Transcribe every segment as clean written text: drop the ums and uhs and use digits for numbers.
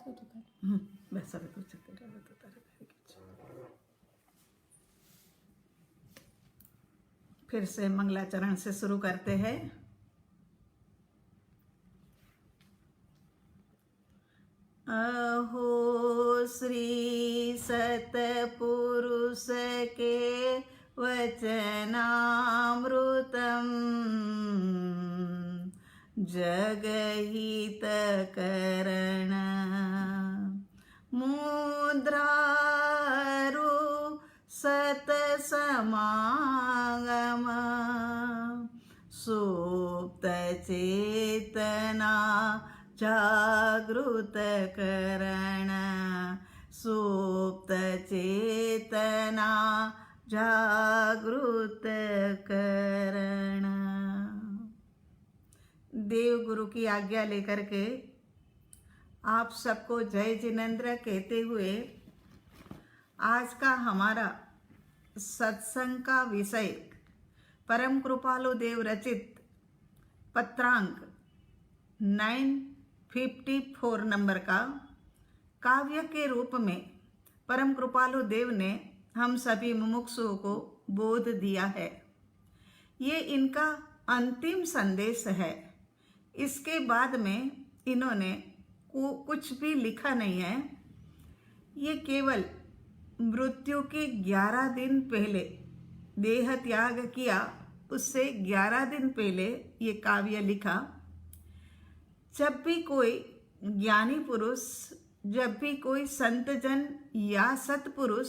बस अभी कुछ तेरा बता रहे। फिर से मंगलाचरण से शुरू करते हैं। अहो श्री सतपुरुष के वचनामृतम् जगहितकरण मुद्रारु सतसमागम सुप्त चेतना जागृत करण सुप्त चेतना जागृत करण। देव गुरु की आज्ञा लेकर के आप सबको जय जिनेंद्र कहते हुए आज का हमारा सत्संग का विषय परम कृपालु देव रचित पत्रांक 954 नंबर का काव्य के रूप में परम कृपालु देव ने हम सभी मुमुक्षुओं को बोध दिया है। ये इनका अंतिम संदेश है। इसके बाद में इन्होंने कुछ भी लिखा नहीं है। ये केवल मृत्यु के 11 दिन पहले देह त्याग किया, उससे 11 दिन पहले ये काव्य लिखा। जब भी कोई ज्ञानी पुरुष, जब भी कोई संत जन या सत्पुरुष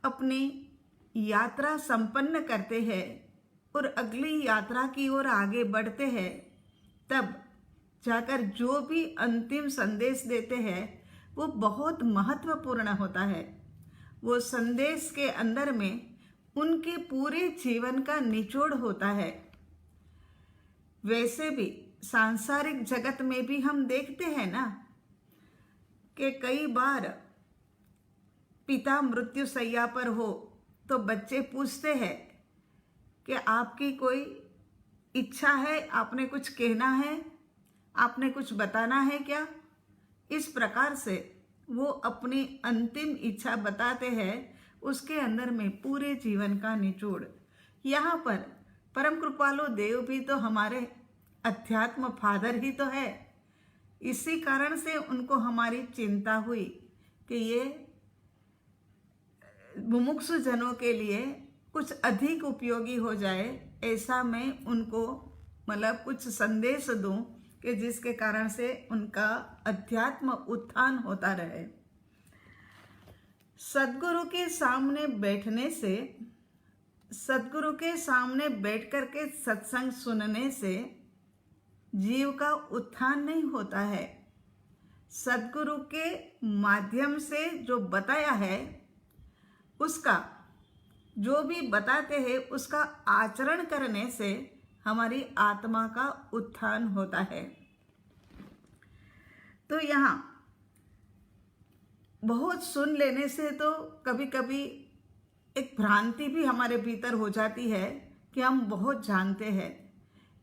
अपनी यात्रा संपन्न करते हैं और अगली यात्रा की ओर आगे बढ़ते हैं, तब जाकर जो भी अंतिम संदेश देते हैं वो बहुत महत्वपूर्ण होता है। वो संदेश के अंदर में उनके पूरे जीवन का निचोड़ होता है। वैसे भी सांसारिक जगत में भी हम देखते हैं ना कि कई बार पिता मृत्यु शैया पर हो तो बच्चे पूछते हैं कि आपकी कोई इच्छा है, आपने कुछ कहना है, आपने कुछ बताना है क्या। इस प्रकार से वो अपनी अंतिम इच्छा बताते हैं। उसके अंदर में पूरे जीवन का निचोड़। यहाँ पर परम कृपालु देव भी तो हमारे अध्यात्म फादर ही तो है। इसी कारण से उनको हमारी चिंता हुई कि ये मुमुक्षु जनों के लिए कुछ अधिक उपयोगी हो जाए। ऐसा मैं उनको मतलब कुछ संदेश दूं कि जिसके कारण से उनका अध्यात्म उत्थान होता रहे। सद्गुरु के सामने बैठने से, सद्गुरु के सामने बैठ कर के सत्संग सुनने से जीव का उत्थान नहीं होता है। सद्गुरु के माध्यम से जो बताया है, उसका जो भी बताते हैं उसका आचरण करने से हमारी आत्मा का उत्थान होता है। तो यहाँ बहुत सुन लेने से तो कभी कभी एक भ्रांति भी हमारे भीतर हो जाती है कि हम बहुत जानते हैं।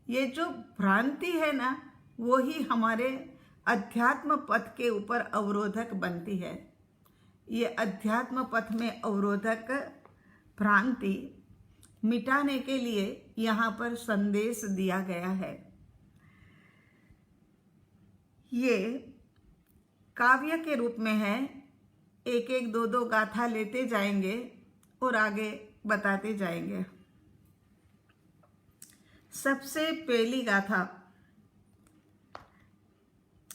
ये जो भ्रांति है ना, वो ही हमारे अध्यात्म पथ के ऊपर अवरोधक बनती है। ये अध्यात्म पथ में अवरोधक भ्रांति मिटाने के लिए यहाँ पर संदेश दिया गया है। ये काव्य के रूप में है। एक एक दो दो गाथा लेते जाएंगे और आगे बताते जाएंगे। सबसे पहली गाथा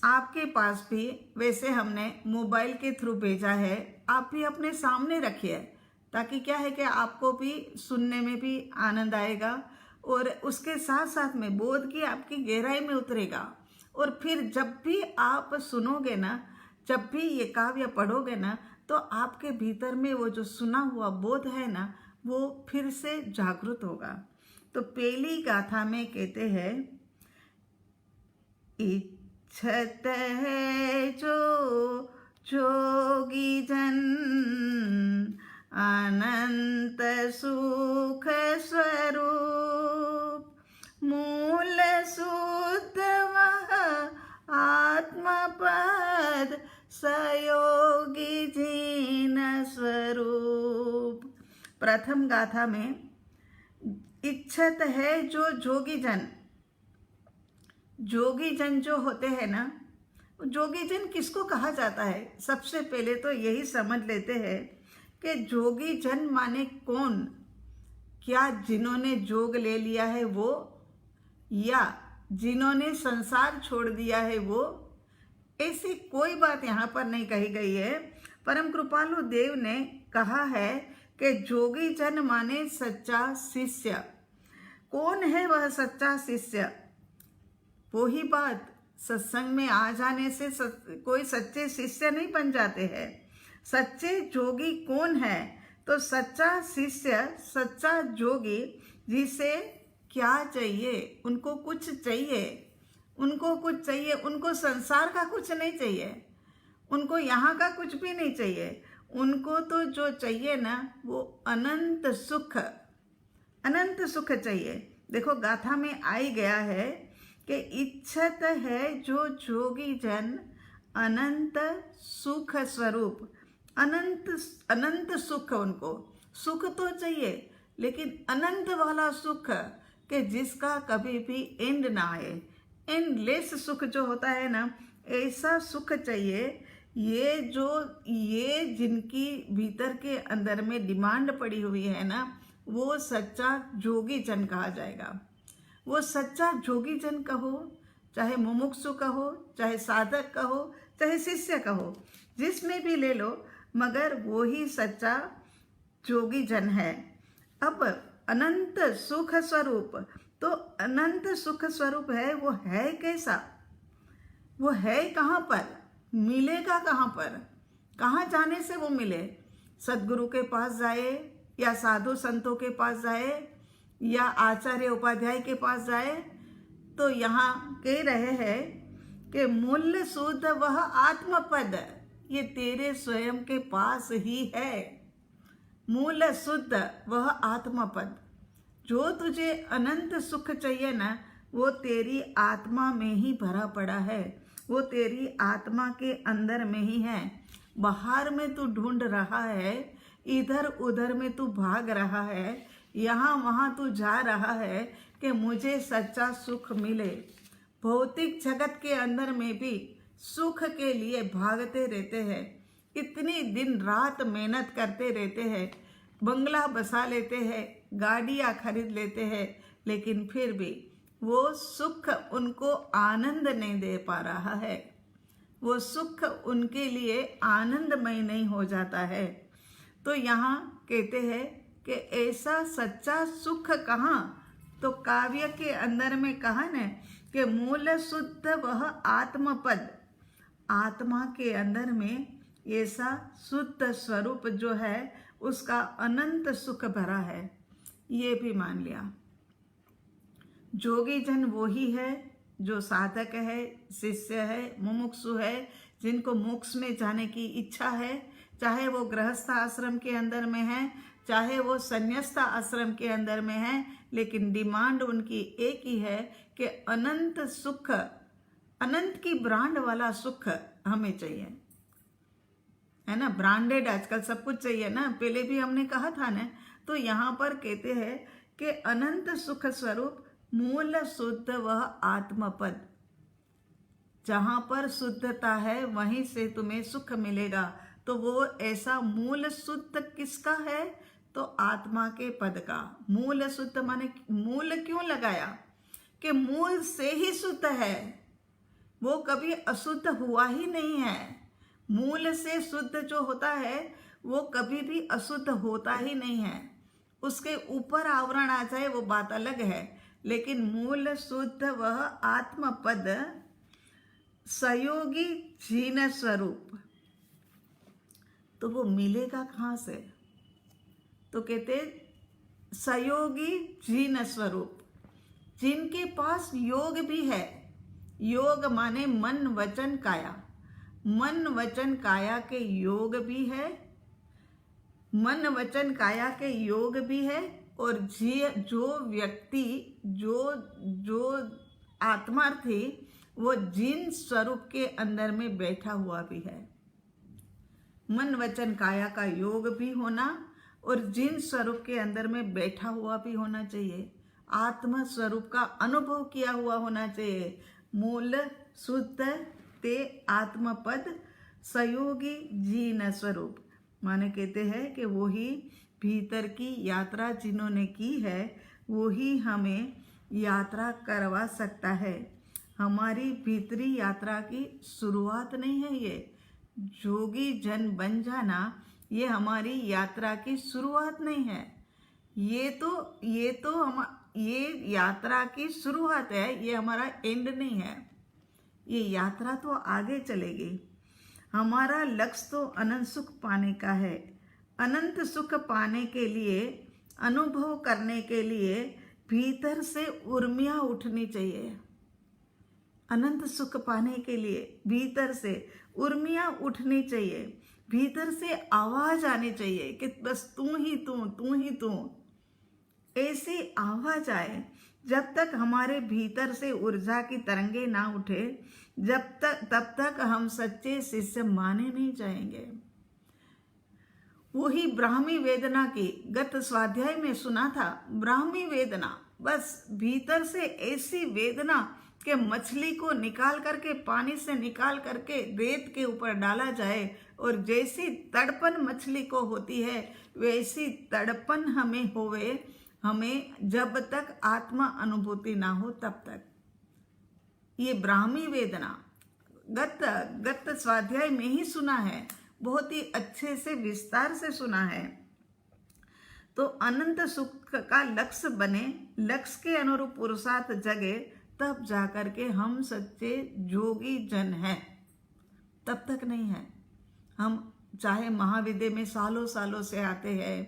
आपके पास भी वैसे हमने मोबाइल के थ्रू भेजा है, आप भी अपने सामने रखिए ताकि क्या है कि आपको भी सुनने में भी आनंद आएगा और उसके साथ साथ में बोध की आपकी गहराई में उतरेगा। और फिर जब भी आप सुनोगे ना, जब भी ये काव्य पढ़ोगे ना, तो आपके भीतर में वो जो सुना हुआ बोध है ना, वो फिर से जागृत होगा। तो पहली गाथा में कहते हैं, इच्छत है जो जोगी जन अनंत सुख स्वरूप, मूल शुद्ध वह आत्मा पर पद सयोगी जीन स्वरूप। प्रथम गाथा में इच्छत है जो जोगी जन। जोगी जन जो होते हैं ना, जोगी जन किसको कहा जाता है? सबसे पहले तो यही समझ लेते हैं कि जोगी जन माने कौन? क्या जिन्होंने जोग ले लिया है वो, या जिन्होंने संसार छोड़ दिया है वो? ऐसी कोई बात यहाँ पर नहीं कही गई है। परम कृपालु देव ने कहा है कि जोगी जन माने सच्चा शिष्य। कौन है वह सच्चा शिष्य? वो ही बात, सत्संग में आ जाने से कोई सच्चे शिष्य नहीं बन जाते हैं। सच्चे जोगी कौन है? तो सच्चा शिष्य, सच्चा जोगी जिसे क्या चाहिए? उनको कुछ चाहिए, उनको कुछ चाहिए, उनको संसार का कुछ नहीं चाहिए, उनको यहाँ का कुछ भी नहीं चाहिए। उनको तो जो चाहिए ना वो अनंत सुख, अनंत सुख चाहिए। देखो गाथा में आ ही गया है कि इच्छत है जो जोगी जन अनंत सुख स्वरूप। अनंत सुख, उनको सुख तो चाहिए लेकिन अनंत वाला सुख, कि जिसका कभी भी एंड ना आए। एंडलेस सुख जो होता है ना, ऐसा सुख चाहिए। ये जिनकी भीतर के अंदर में डिमांड पड़ी हुई है ना, वो सच्चा जोगी जन कहा जाएगा। वो सच्चा जोगी जन कहो, चाहे मुमुक्षु कहो, चाहे साधक कहो, चाहे शिष्य कहो, जिसमें भी ले लो, मगर वो ही सच्चा जोगी जन है। अब अनंत सुख स्वरूप, तो अनंत सुख स्वरूप है, वो है कैसा? वो है कहाँ पर? मिलेगा कहाँ पर? कहाँ जाने से वो मिले? सदगुरु के पास जाए, या साधु संतों के पास जाए, या आचार्य उपाध्याय के पास जाए? तो यहाँ कह रहे हैं कि मूल्य शुद्ध वह आत्मपद, ये तेरे स्वयं के पास ही है। मूल शुद्ध वह आत्मपद, जो तुझे अनंत सुख चाहिए ना, वो तेरी आत्मा में ही भरा पड़ा है, वो तेरी आत्मा के अंदर में ही है। बाहर में तू ढूंढ रहा है, इधर उधर में तू भाग रहा है, यहाँ वहाँ तू जा रहा है कि मुझे सच्चा सुख मिले। भौतिक जगत के अंदर में भी सुख के लिए भागते रहते हैं, इतनी दिन रात मेहनत करते रहते हैं, बंगला बसा लेते हैं, गाड़ियाँ खरीद लेते हैं, लेकिन फिर भी वो सुख उनको आनंद नहीं दे पा रहा है। वो सुख उनके लिए आनंदमय नहीं हो जाता है। तो यहाँ कहते हैं कि ऐसा सच्चा सुख कहाँ? तो काव्य के अंदर में कहा न कि मूल शुद्ध वह आत्मपद, आत्मा के अंदर में ऐसा शुद्ध स्वरूप जो है उसका अनंत सुख भरा है, ये भी मान लिया। जोगी जन वो ही है जो साधक है, शिष्य है, मुमुक्षु है, जिनको मोक्ष में जाने की इच्छा है, चाहे वो गृहस्थ आश्रम के अंदर में है, चाहे वो संन्यास्त आश्रम के अंदर में है, लेकिन डिमांड उनकी एक ही है कि अनंत सुख, अनंत की ब्रांड वाला सुख हमें चाहिए, है ना। ब्रांडेड आजकल सब कुछ चाहिए ना, पहले भी हमने कहा था ना। तो यहाँ पर कहते हैं कि अनंत सुख स्वरूप मूल शुद्ध वह आत्मपद, जहाँ पर शुद्धता है वहीं से तुम्हें सुख मिलेगा। तो वो ऐसा मूल शुद्ध किसका है? तो आत्मा के पद का। मूल शुद्ध माने मूल क्यों लगाया? कि मूल से ही शुद्ध है, वो कभी अशुद्ध हुआ ही नहीं है। मूल से शुद्ध जो होता है वो कभी भी अशुद्ध होता ही नहीं है। उसके ऊपर आवरण आ जाए वो बात अलग है, लेकिन मूल शुद्ध वह आत्मपद सहयोगी जीन स्वरूप। तो वो मिलेगा कहाँ से? तो कहते सहयोगी जीन स्वरूप, जिनके पास योग भी है। योग माने मन वचन काया, मन वचन काया के योग भी है, मन वचन काया के योग भी है। और जो व्यक्ति, जो आत्मार्थी वो जीन स्वरूप के अंदर में बैठा हुआ भी है। मन वचन काया का योग भी होना और जीन स्वरूप के अंदर में बैठा हुआ भी होना चाहिए। आत्म स्वरूप का अनुभव किया हुआ होना चाहिए। मूल शुद्ध ते आत्मपद सहयोगी जीन स्वरूप, माने कहते हैं कि वही भीतर की यात्रा जिन्होंने की है वही हमें यात्रा करवा सकता है। हमारी भीतरी यात्रा की शुरुआत नहीं है ये। जोगी जन बन जाना ये हमारी यात्रा की शुरुआत नहीं है। ये यात्रा की शुरुआत है, ये हमारा एंड नहीं है। ये यात्रा तो आगे चलेगी। हमारा लक्ष्य तो अनंत सुख पाने का है। अनंत सुख पाने के लिए, अनुभव करने के लिए भीतर से उर्मियाँ उठनी चाहिए। अनंत सुख पाने के लिए भीतर से उर्मियाँ उठनी चाहिए। भीतर से आवाज आनी चाहिए कि बस तू ही तू, तू ही तू। ऐसी आवाज आए। जब तक हमारे भीतर से ऊर्जा की तरंगे ना उठे, तब तक हम सच्चे शिष्य माने नहीं जाएंगे। वही ब्राह्मी वेदना की गत स्वाध्याय में सुना था। ब्राह्मी वेदना, बस भीतर से ऐसी वेदना कि मछली को निकाल करके, पानी से निकाल करके रेत के ऊपर डाला जाए और जैसी तड़पन मछली को होती है वैसी तड़पन हमें होवे, हमें जब तक आत्मा अनुभूति ना हो तब तक। ये ब्राह्मी वेदना गत स्वाध्याय में ही सुना है, बहुत ही अच्छे से विस्तार से सुना है। तो अनंत सुख का लक्ष्य बने, लक्ष्य के अनुरूप पुरुषार्थ जगे, तब जाकर के हम सच्चे जोगी जन हैं। तब तक नहीं है। हम चाहे महाविद्या में सालों सालों से आते हैं,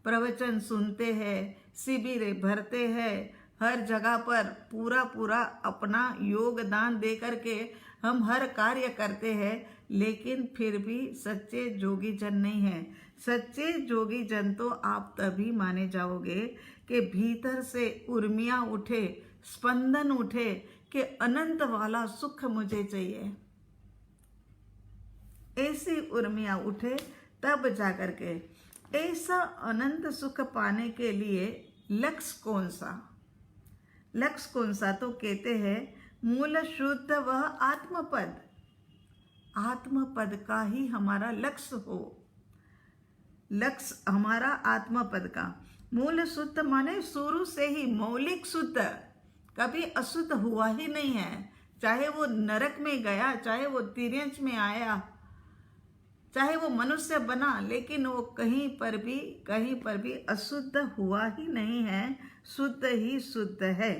प्रवचन सुनते हैं, शिविर भरते हैं, हर जगह पर पूरा अपना योगदान दे करके हम हर कार्य करते हैं, लेकिन फिर भी सच्चे जोगी जन नहीं है। सच्चे जोगी जन तो आप तभी माने जाओगे कि भीतर से उर्मियाँ उठे, स्पंदन उठे कि अनंत वाला सुख मुझे चाहिए। ऐसी उर्मियाँ उठे तब जाकर के। ऐसा अनंत सुख पाने के लिए लक्ष्य कौन सा? लक्ष्य कौन सा? तो कहते हैं मूल शुद्ध वह आत्मपद। आत्मपद का ही हमारा लक्ष्य हो। लक्ष्य हमारा आत्मपद का। मूल शुद्ध माने शुरू से ही मौलिक शुद्ध, कभी अशुद्ध हुआ ही नहीं है। चाहे वो नरक में गया, चाहे वो तिर्यंच में आया, चाहे वो मनुष्य बना, लेकिन वो कहीं पर भी अशुद्ध हुआ ही नहीं है। शुद्ध ही शुद्ध है,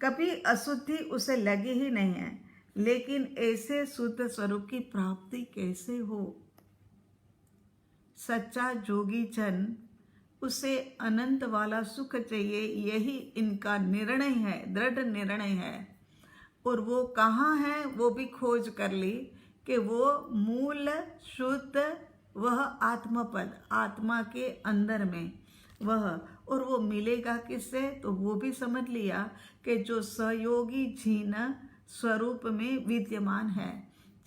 कभी अशुद्धि उसे लगी ही नहीं है। लेकिन ऐसे शुद्ध स्वरूप की प्राप्ति कैसे हो? सच्चा जोगी जन, उसे अनंत वाला सुख चाहिए, यही इनका निर्णय है, दृढ़ निर्णय है। और वो कहाँ है वो भी खोज कर ली कि वो मूल शुद्ध वह आत्मपद, आत्मा के अंदर में वह। और वो मिलेगा किससे? तो वो भी समझ लिया कि जो सहयोगी जीन स्वरूप में विद्यमान है,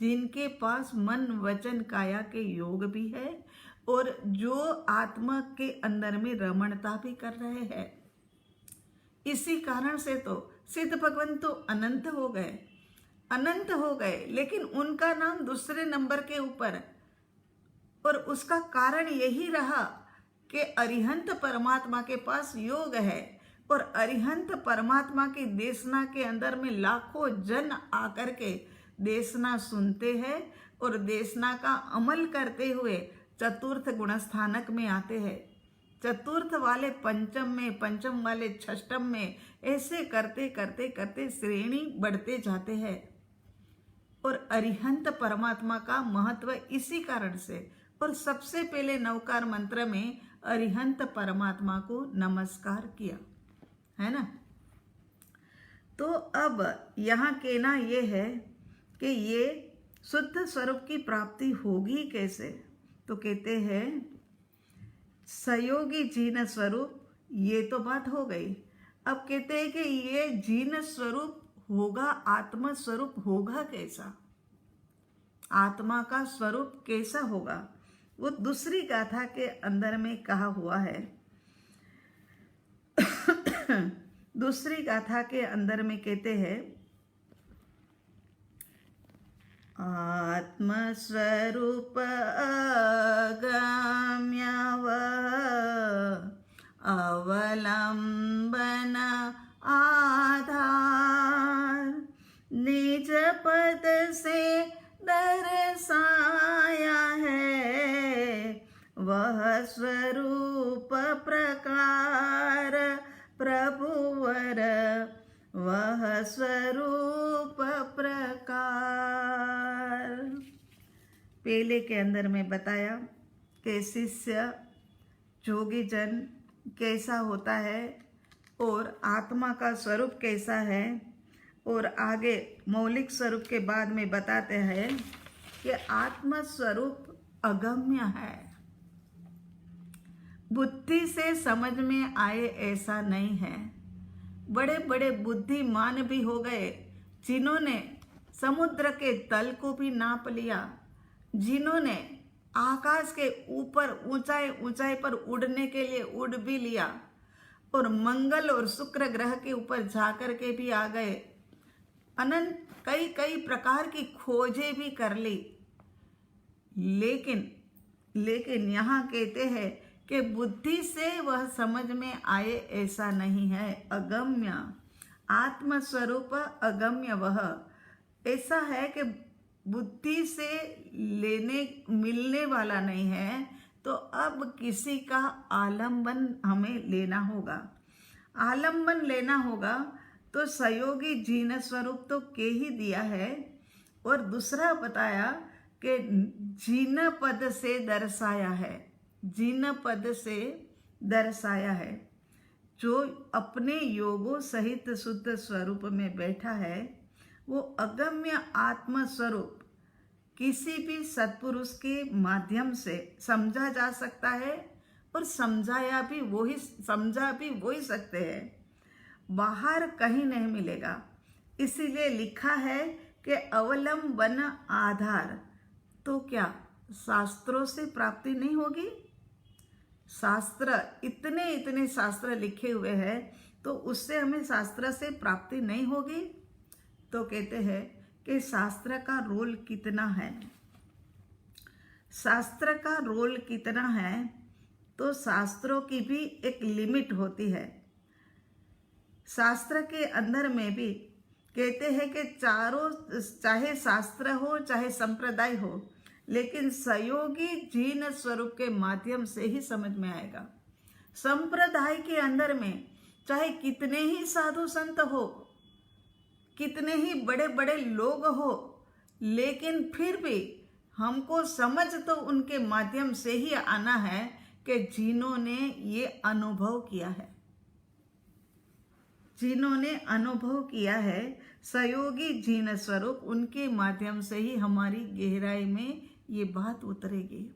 जिनके पास मन वचन काया के योग भी है और जो आत्मा के अंदर में रमणता भी कर रहे हैं। इसी कारण से तो सिद्ध भगवान तो अनंत हो गए, अनंत हो गए, लेकिन उनका नाम दूसरे नंबर के ऊपर। और उसका कारण यही रहा कि अरिहंत परमात्मा के पास योग है और अरिहंत परमात्मा की देशना के अंदर में लाखों जन आकर के देशना सुनते हैं और देशना का अमल करते हुए चतुर्थ गुणस्थानक में आते हैं। चतुर्थ वाले पंचम में, पंचम वाले षष्टम में, ऐसे करते करते करते श्रेणी बढ़ते जाते हैं। और अरिहंत परमात्मा का महत्व इसी कारण से। और सबसे पहले नवकार मंत्र में अरिहंत परमात्मा को नमस्कार किया है ना। तो अब यहाँ कहना ये है कि ये शुद्ध स्वरूप की प्राप्ति होगी कैसे? तो कहते हैं सहयोगी जीन स्वरूप, ये तो बात हो गई। अब कहते हैं कि ये जीन स्वरूप होगा, आत्मा स्वरूप होगा कैसा, आत्मा का स्वरूप कैसा होगा, वो दूसरी गाथा के अंदर में कहा हुआ है। दूसरी गाथा के अंदर में कहते हैं, आत्मस्वरूप अगम्य अवलंबन आधार, निज पद से दर्शाया है, वह स्वरूप प्रकार प्रभुवर, वह स्वरूप प्रकार। पहले के अंदर में बताया कि शिष्य जोगी जन कैसा होता है और आत्मा का स्वरूप कैसा है, और आगे मौलिक स्वरूप के बाद में बताते हैं कि आत्मा स्वरूप अगम्य है, बुद्धि से समझ में आए ऐसा नहीं है। बड़े बड़े बुद्धिमान भी हो गए जिन्होंने समुद्र के तल को भी नाप लिया, जिन्होंने आकाश के ऊपर ऊंचाई ऊंचाई पर उड़ने के लिए उड़ भी लिया, और मंगल और शुक्र ग्रह के ऊपर जाकर के भी आ गए, अनंत कई कई प्रकार की खोजें भी कर ली। लेकिन यहाँ कहते हैं कि बुद्धि से वह समझ में आए ऐसा नहीं है, अगम्य। आत्मस्वरूप अगम्य वह ऐसा है कि बुद्धि से मिलने वाला नहीं है। तो अब किसी का आलंबन हमें लेना होगा, आलंबन लेना होगा। तो सहयोगी जीन स्वरूप तो के ही दिया है, और दूसरा बताया कि जीन पद से दर्शाया है, जीन पद से दर्शाया है। जो अपने योगों सहित शुद्ध स्वरूप में बैठा है, वो अगम्य आत्म स्वरूप किसी भी सत्पुरुष के माध्यम से समझा जा सकता है, और समझा भी वही सकते हैं, बाहर कहीं नहीं मिलेगा। इसीलिए लिखा है कि अवलंबन आधार। तो क्या शास्त्रों से प्राप्ति नहीं होगी? शास्त्र इतने शास्त्र लिखे हुए हैं, तो उससे हमें शास्त्र से प्राप्ति नहीं होगी। तो कहते हैं कि शास्त्र का रोल कितना है, शास्त्र का रोल कितना है। तो शास्त्रों की भी एक लिमिट होती है। शास्त्र के अंदर में भी कहते हैं कि चारों, चाहे शास्त्र हो चाहे संप्रदाय हो, लेकिन सहयोगी जीन स्वरूप के माध्यम से ही समझ में आएगा। संप्रदाय के अंदर में चाहे कितने ही साधु संत हो, कितने ही बड़े बड़े लोग हो, लेकिन फिर भी हमको समझ तो उनके माध्यम से ही आना है कि जिन्होंने ये अनुभव किया है, जिन्होंने अनुभव किया है सहयोगी जीन स्वरूप, उनके माध्यम से ही हमारी गहराई में ये बात उतरेगी,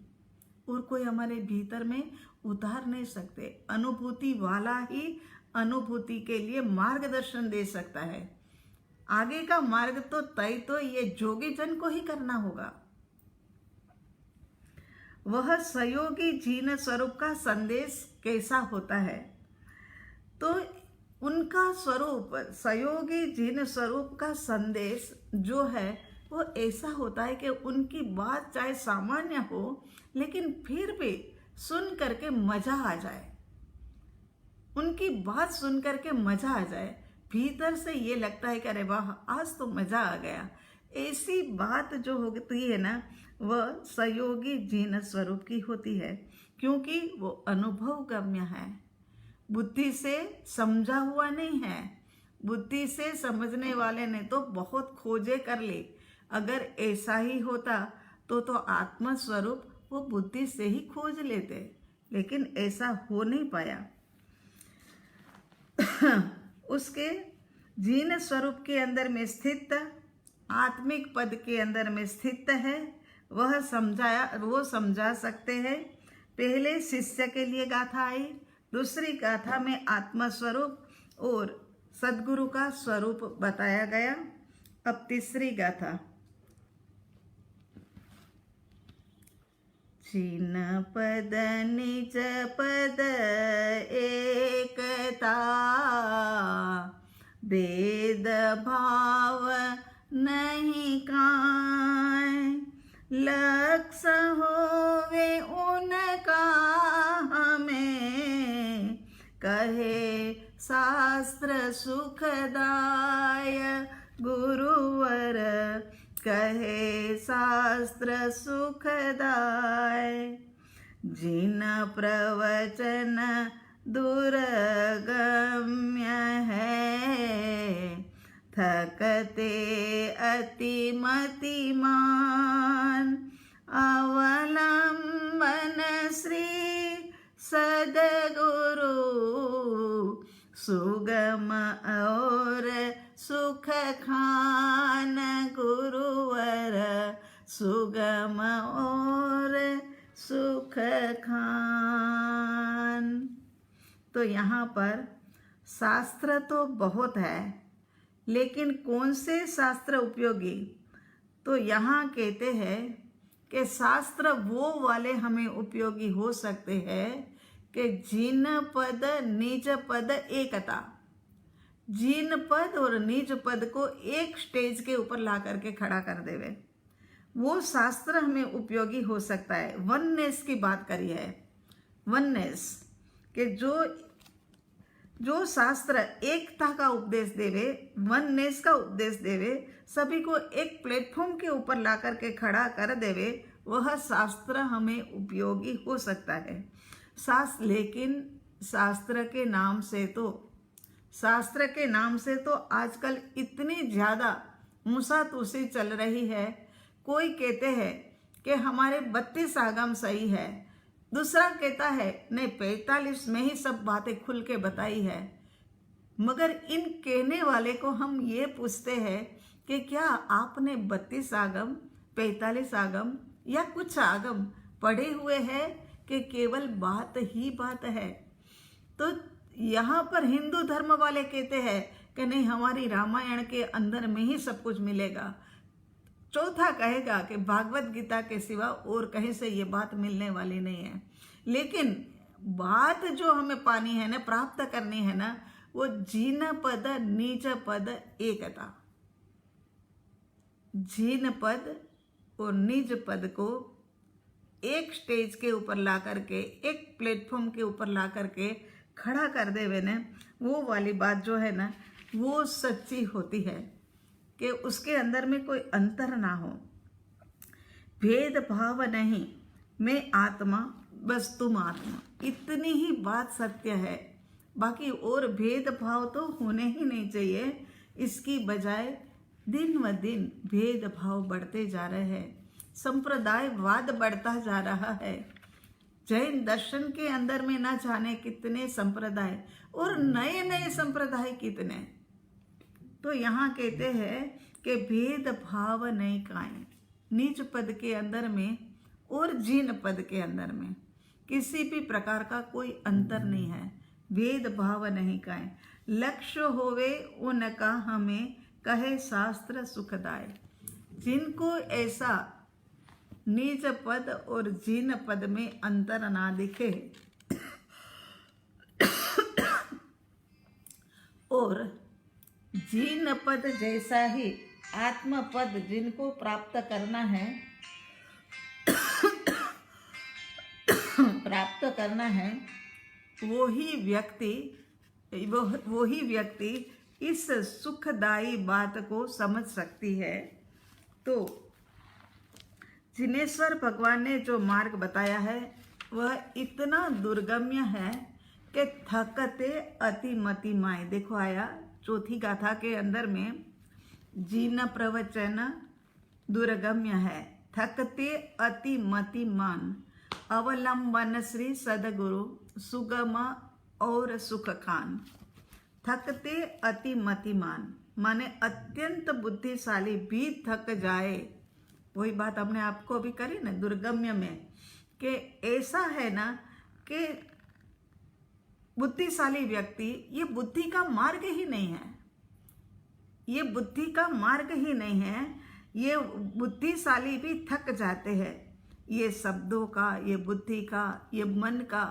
और कोई हमारे भीतर में उतार नहीं सकते। अनुभूति वाला ही अनुभूति के लिए मार्गदर्शन दे सकता है। आगे का मार्ग तो तय तो ये जोगी जन को ही करना होगा। वह सहयोगी जीन स्वरूप का संदेश कैसा होता है? तो उनका स्वरूप, सहयोगी जीन स्वरूप का संदेश जो है वो ऐसा होता है कि उनकी बात चाहे सामान्य हो, लेकिन फिर भी सुन करके मजा आ जाए, उनकी बात सुन करके मजा आ जाए, भीतर से ये लगता है कि अरे वाह, आज तो मजा आ गया। ऐसी बात जो होती है ना, वह सहयोगी जीन स्वरूप की होती है, क्योंकि वो अनुभव गम्य है, बुद्धि से समझा हुआ नहीं है। बुद्धि से समझने वाले ने तो बहुत खोजे कर ली। अगर ऐसा ही होता तो आत्मा स्वरूप वो बुद्धि से ही खोज लेते, लेकिन ऐसा हो नहीं पाया। उसके जीन स्वरूप के अंदर में स्थित, आत्मिक पद के अंदर में स्थित है, वो समझा सकते हैं। पहले शिष्य के लिए गाथा आई, दूसरी गाथा में आत्मा स्वरूप और सदगुरु का स्वरूप बताया गया। अब तीसरी गाथा। छिन पद निज पद एकता, भेद भाव नहीं काय, लक्ष्य होवे उनका हमें, कहे शास्त्र सुखदाय गुरुवर, कहे शास्त्र सुखदाय। जिन प्रवचन दुर्गम्य है, थकते अति मतिमान, अवलंबन श्री सदगुरु, सुगम और सुख खान गुरुवर, सुगम और सुख खान। तो यहाँ पर शास्त्र तो बहुत है, लेकिन कौन से शास्त्र उपयोगी? तो यहाँ कहते हैं कि शास्त्र वो वाले हमें उपयोगी हो सकते हैं कि जिन पद निज पद एकता, जिन पद और निज पद को एक स्टेज के ऊपर ला करके खड़ा कर देवे, वो शास्त्र हमें उपयोगी हो सकता है। वननेस की बात करी है, वननेस के जो शास्त्र एकता का उपदेश देवे, वननेस का उपदेश देवे, सभी को एक प्लेटफॉर्म के ऊपर ला करके खड़ा कर देवे, वह शास्त्र हमें उपयोगी हो सकता है। लेकिन शास्त्र के नाम से तो आजकल इतनी ज़्यादा मूसातूसी चल रही है। कोई कहते हैं कि हमारे 32 आगम सही है, दूसरा कहता है नहीं 45 में ही सब बातें खुल के बताई है। मगर इन कहने वाले को हम ये पूछते हैं कि क्या आपने 32 आगम, 45 आगम या कुछ आगम पढ़े हुए हैं कि केवल बात ही बात है? तो यहाँ पर हिंदू धर्म वाले कहते हैं कि नहीं, हमारी रामायण के अंदर में ही सब कुछ मिलेगा। चौथा कहेगा कि भागवत गीता के सिवा और कहीं से ये बात मिलने वाली नहीं है। लेकिन बात जो हमें पानी है ना, प्राप्त करनी है ना, वो जिन पद निज पद एकता, जिन पद और निज पद को एक स्टेज के ऊपर ला करके, एक प्लेटफॉर्म के ऊपर ला करके खड़ा कर देवे ने, वो वाली बात जो है ना, वो सच्ची होती है कि उसके अंदर में कोई अंतर ना हो, भेदभाव नहीं, मैं आत्मा बस तुम आत्मा, इतनी ही बात सत्य है। बाकी और भेदभाव तो होने ही नहीं चाहिए। इसकी बजाय दिन व दिन भेदभाव बढ़ते जा रहे हैं, संप्रदायवाद बढ़ता जा रहा है। जैन दर्शन के अंदर में ना जाने कितने संप्रदाय और नए नए संप्रदाय कितने। तो यहाँ कहते हैं कि भेदभाव नहीं कायम, नीच पद के अंदर में और जिन पद के अंदर में किसी भी प्रकार का कोई अंतर नहीं है, भेदभाव नहीं कायम। लक्ष्य होवे उनका हमें, कहे शास्त्र सुखदाय। जिनको ऐसा नीच पद और जिन पद में अंतर ना दिखे और जिन पद जैसा ही आत्म पद जिनको प्राप्त करना है, वो ही व्यक्ति इस सुखदायी बात को समझ सकती है। तो जिनेश्वर भगवान ने जो मार्ग बताया है वह इतना दुर्गम्य है कि थकते अति मति माय। देखो आया चौथी गाथा के अंदर में, जीन प्रवचन दुर्गम्य है, थकते अति मति मान, अवलंबन श्री सदगुरु, सुगम और सुख खान। थकते अति मतिमान माने अत्यंत बुद्धिशाली भी थक जाए। वही बात हमने आपको अभी करी ना दुर्गम्य में, कि ऐसा है ना कि बुद्धिशाली व्यक्ति, ये बुद्धि का मार्ग ही नहीं है, ये बुद्धि का मार्ग ही नहीं है। ये बुद्धिशाली भी थक जाते हैं। ये शब्दों का, ये बुद्धि का, ये मन का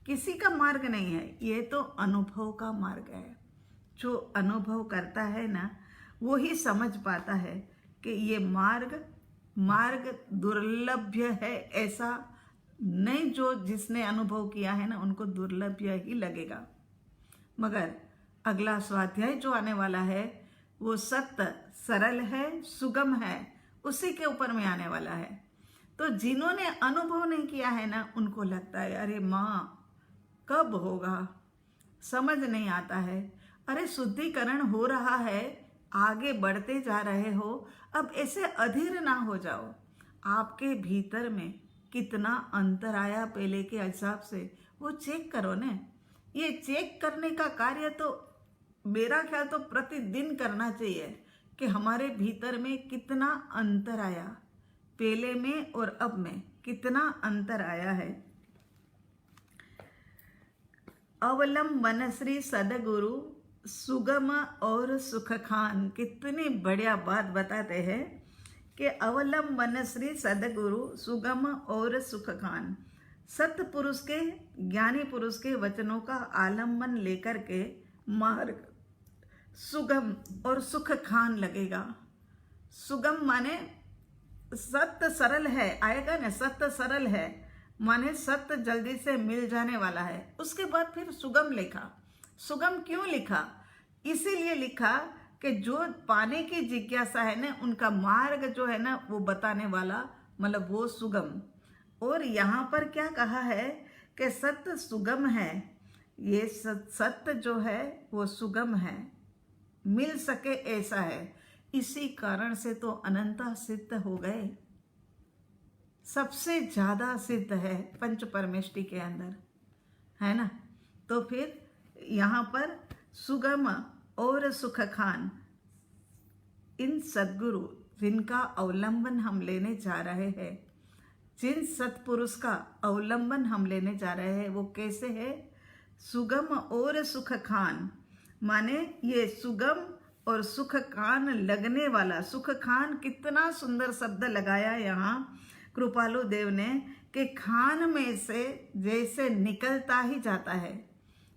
किसी का मार्ग नहीं है, ये तो अनुभव का मार्ग है। जो अनुभव करता है ना, वो ही समझ पाता है कि ये मार्ग दुर्लभ्य है। ऐसा नहीं, जो जिसने अनुभव किया है ना, उनको दुर्लभ्य ही लगेगा। मगर अगला स्वाध्याय जो आने वाला है वो सत्य, सरल है, सुगम है, उसी के ऊपर में आने वाला है। तो जिन्होंने अनुभव नहीं किया है ना, उनको लगता है अरे माँ कब होगा, समझ नहीं आता है। अरे शुद्धिकरण हो रहा है, आगे बढ़ते जा रहे हो, अब ऐसे अधीर ना हो जाओ। आपके भीतर में कितना अंतर आया पहले के हिसाब से, वो चेक करो ने। ये चेक करने का कार्य तो मेरा ख्याल तो प्रतिदिन करना चाहिए कि हमारे भीतर में कितना अंतर आया, पहले में और अब में कितना अंतर आया है। अवलंबन श्री सदगुरु सुगम और सुख खान, कितनी बढ़िया बात बताते हैं कि अवलंबन श्री सदगुरु सुगम और सुख खान। सत्य पुरुष के, ज्ञानी पुरुष के वचनों का आलंबन लेकर के मार्ग सुगम और सुख खान लगेगा। सुगम माने सत्य सरल है, आएगा ना, सत्य सरल है माने सत्य जल्दी से मिल जाने वाला है। उसके बाद फिर सुगम लिखा। सुगम क्यों लिखा? इसीलिए लिखा कि जो पाने की जिज्ञासा है ना, उनका मार्ग जो है ना वो बताने वाला, मतलब वो सुगम। और यहाँ पर क्या कहा है कि सत्य सुगम है, ये सत्य जो है वो सुगम है, मिल सके ऐसा है। इसी कारण से तो अनंता सिद्ध हो गए, सबसे ज्यादा सिद्ध है पंच परमेष्टि के अंदर, है ना। तो फिर यहाँ पर सुगम और सुख खान, इन सद्गुरु जिनका अवलंबन हम लेने जा रहे हैं, जिन सत्पुरुष का अवलंबन हम लेने जा रहे हैं, वो कैसे है? सुगम और सुख खान माने ये सुगम और सुख खान लगने वाला। सुख खान, कितना सुंदर शब्द लगाया यहाँ कृपालु देव ने कि खान में से जैसे निकलता ही जाता है,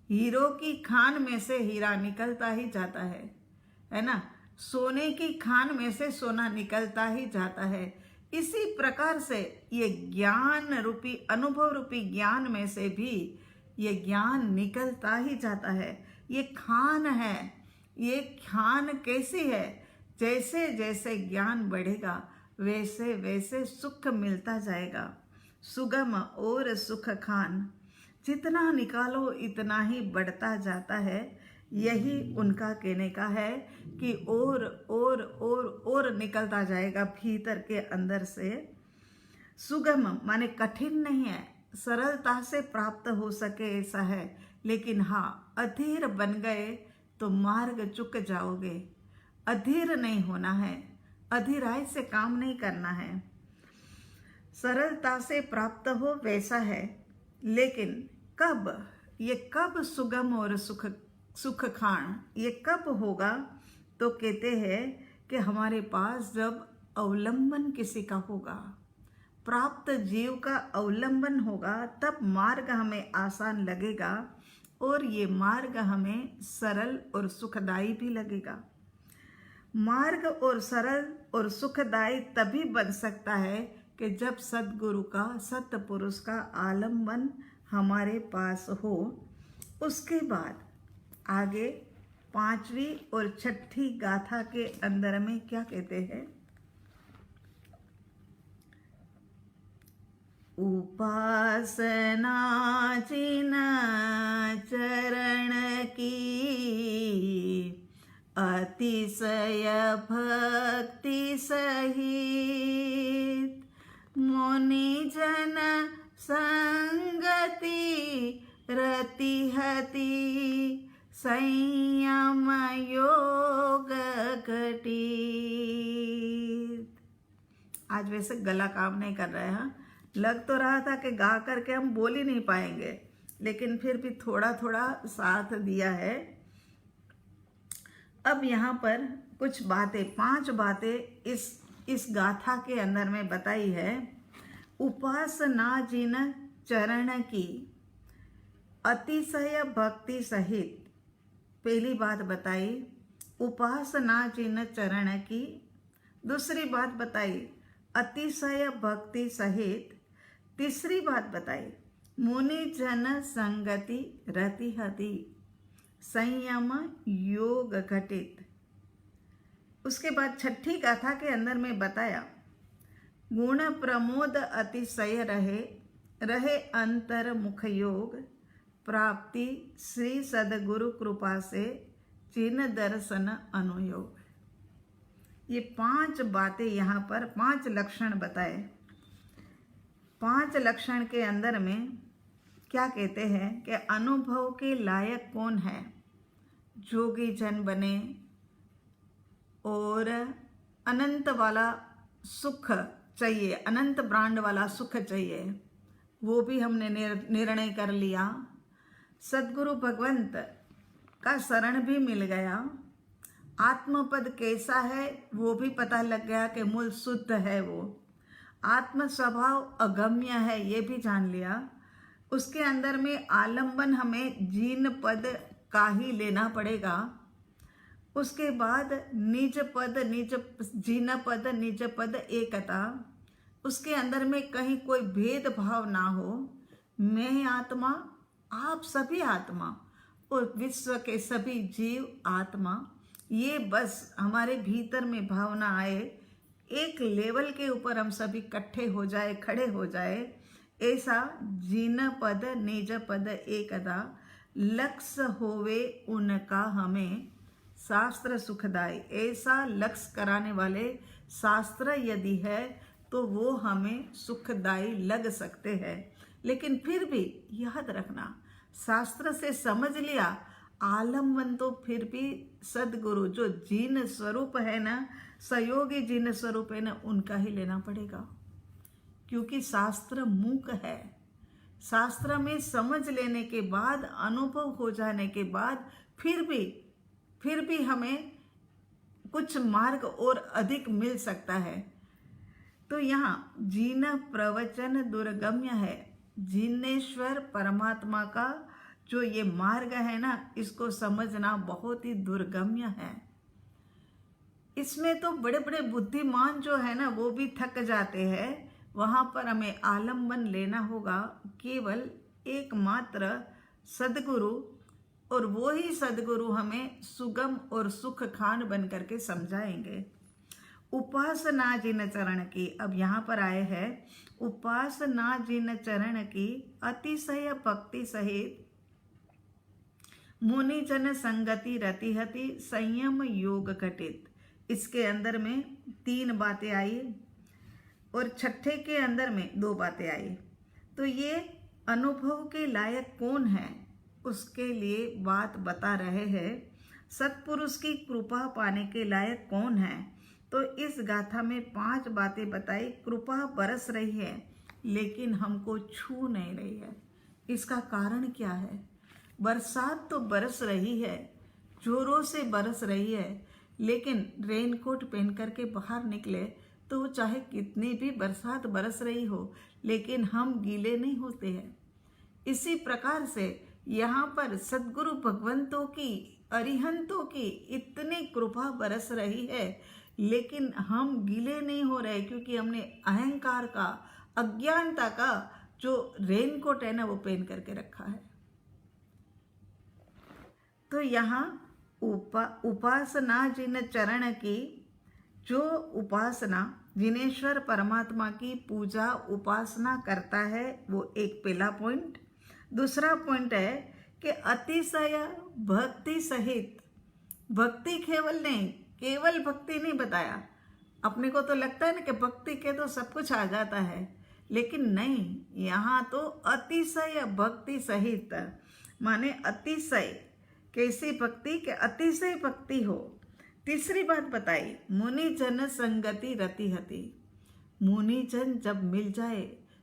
हीरो की खान में से हीरा निकलता ही जाता है ना। सोने की खान में से सोना निकलता ही जाता है। इसी प्रकार से ये ज्ञान रूपी, अनुभव रूपी ज्ञान में से भी ये ज्ञान निकलता ही जाता है। ये खान है। ये खान कैसी है? जैसे जैसे ज्ञान बढ़ेगा वैसे वैसे सुख मिलता जाएगा। सुगम और सुख खान, जितना निकालो इतना ही बढ़ता जाता है। यही उनका कहने का है कि और निकलता जाएगा भीतर के अंदर से। सुगम माने कठिन नहीं है, सरलता से प्राप्त हो सके ऐसा है। लेकिन हाँ, अधीर बन गए तो मार्ग चुक जाओगे। अधीर नहीं होना है, अधीराई से काम नहीं करना है। सरलता से प्राप्त हो वैसा है। लेकिन कब? ये कब सुगम और सुख खान, ये कब होगा? तो कहते हैं कि हमारे पास जब अवलंबन किसी का होगा, प्राप्त जीव का अवलंबन होगा, तब मार्ग हमें आसान लगेगा और ये मार्ग हमें सरल और सुखदायी भी लगेगा। मार्ग और सरल और सुखदायी तभी बन सकता है कि जब सद्गुरु का, सत्य पुरुष का आलंबन हमारे पास हो। उसके बाद आगे पांचवी और छठी गाथा के अंदर में क्या कहते हैं? उपासना जिन चरण की, अतिशय भक्ति सहित, मुनि जन संगति रतिहति, संयम योग घटित। आज वैसे गला काम नहीं कर रहा है, हाँ। लग तो रहा था कि गा करके हम बोल ही नहीं पाएंगे, लेकिन फिर भी थोड़ा थोड़ा साथ दिया है। अब यहाँ पर कुछ बातें, 5 बातें इस गाथा के अंदर में बताई है। उपासना जिन चरण की अतिशय भक्ति सहित, पहली बात बताई उपासना जिन चरण की। दूसरी बात बताई अतिशय भक्ति सहित। तीसरी बात बताई मुनि जन संगति रति हति संयम योग घटित। उसके बाद छठी गाथा के अंदर में बताया गुण प्रमोद अतिशय रहे, रहे अंतर मुख योग, प्राप्ति श्री सदगुरु कृपा से चिन्ह दर्शन अनुयोग। ये 5 बातें यहाँ पर 5 लक्षण बताए। 5 लक्षण के अंदर में क्या कहते हैं कि अनुभव के लायक कौन है? जोगी जन बने और अनंत वाला सुख चाहिए, अनंत ब्रांड वाला सुख चाहिए, वो भी हमने निर्णय कर लिया। सदगुरु भगवंत का शरण भी मिल गया। आत्मपद कैसा है वो भी पता लग गया कि मूल शुद्ध है, वो आत्म स्वभाव अगम्य है ये भी जान लिया। उसके अंदर में आलंबन हमें जीन पद का ही लेना पड़ेगा। उसके बाद निज पद निज जीन पद निज पद एकता। उसके अंदर में कहीं कोई भेदभाव ना हो। मैं आत्मा, आप सभी आत्मा और विश्व के सभी जीव आत्मा, ये बस हमारे भीतर में भावना आए, एक लेवल के ऊपर हम सभी इकट्ठे हो जाए, खड़े हो जाए। ऐसा जीन पद निज पद एकदा लक्ष्य होवे उनका हमें शास्त्र सुखदाई। ऐसा लक्ष्य कराने वाले शास्त्र यदि है तो वो हमें सुखदाई लग सकते हैं। लेकिन फिर भी याद रखना, शास्त्र से समझ लिया, आलम्बन तो फिर भी सदगुरु जो जीन स्वरूप है ना, सहयोगी जीन स्वरूप है ना, उनका ही लेना पड़ेगा। क्योंकि शास्त्र मूक है। शास्त्र में समझ लेने के बाद, अनुभव हो जाने के बाद फिर भी हमें कुछ मार्ग और अधिक मिल सकता है। तो यहाँ जीन प्रवचन दुर्गम्य है। जिनेश्वर परमात्मा का जो ये मार्ग है ना, इसको समझना बहुत ही दुर्गम्य है। इसमें तो बड़े बड़े बुद्धिमान जो है ना वो भी थक जाते हैं। वहाँ पर हमें आलम्बन लेना होगा केवल एकमात्र सदगुरु, और वो ही सदगुरु हमें सुगम और सुख खान बन करके समझाएंगे। उपासना जिन चरण की, अब यहाँ पर आए हैं उपासना जिन चरण की अतिशय भक्ति सहित मुनि जन संगति रतिहति संयम योग घटित। इसके अंदर में 3 बातें आई और छठे के अंदर में 2 बातें आई। तो ये अनुभव के लायक कौन है उसके लिए बात बता रहे हैं। सत्पुरुष की कृपा पाने के लायक कौन है? तो इस गाथा में 5 बातें बताई। कृपा बरस रही है लेकिन हमको छू नहीं रही है। इसका कारण क्या है? बरसात तो बरस रही है, जोरों से बरस रही है, लेकिन रेनकोट पहन करके बाहर निकले तो चाहे कितनी भी बरसात बरस रही हो, लेकिन हम गीले नहीं होते हैं। इसी प्रकार से यहाँ पर सद्गुरु भगवंतों की, अरिहंतों की इतनी कृपा बरस रही है, लेकिन हम गीले नहीं हो रहे क्योंकि हमने अहंकार का, अज्ञानता का जो रेनकोट है ना वो पहन करके रखा है। तो यहाँ उपासना जिन चरण की, जो उपासना जिनेश्वर परमात्मा की पूजा उपासना करता है, वो एक पहला पॉइंट। दूसरा पॉइंट है कि अतिशय भक्ति सहित, भक्ति केवल भक्ति नहीं बताया। अपने को तो लगता है ना कि भक्ति के तो सब कुछ आ जाता है, लेकिन नहीं, यहाँ तो अतिशय भक्ति सहित, माने अतिशय कैसी भक्ति के अतिशय भक्ति हो। तीसरी बात बताई मुनि जन संगति रति हति। मुनि जन जब मिल जाए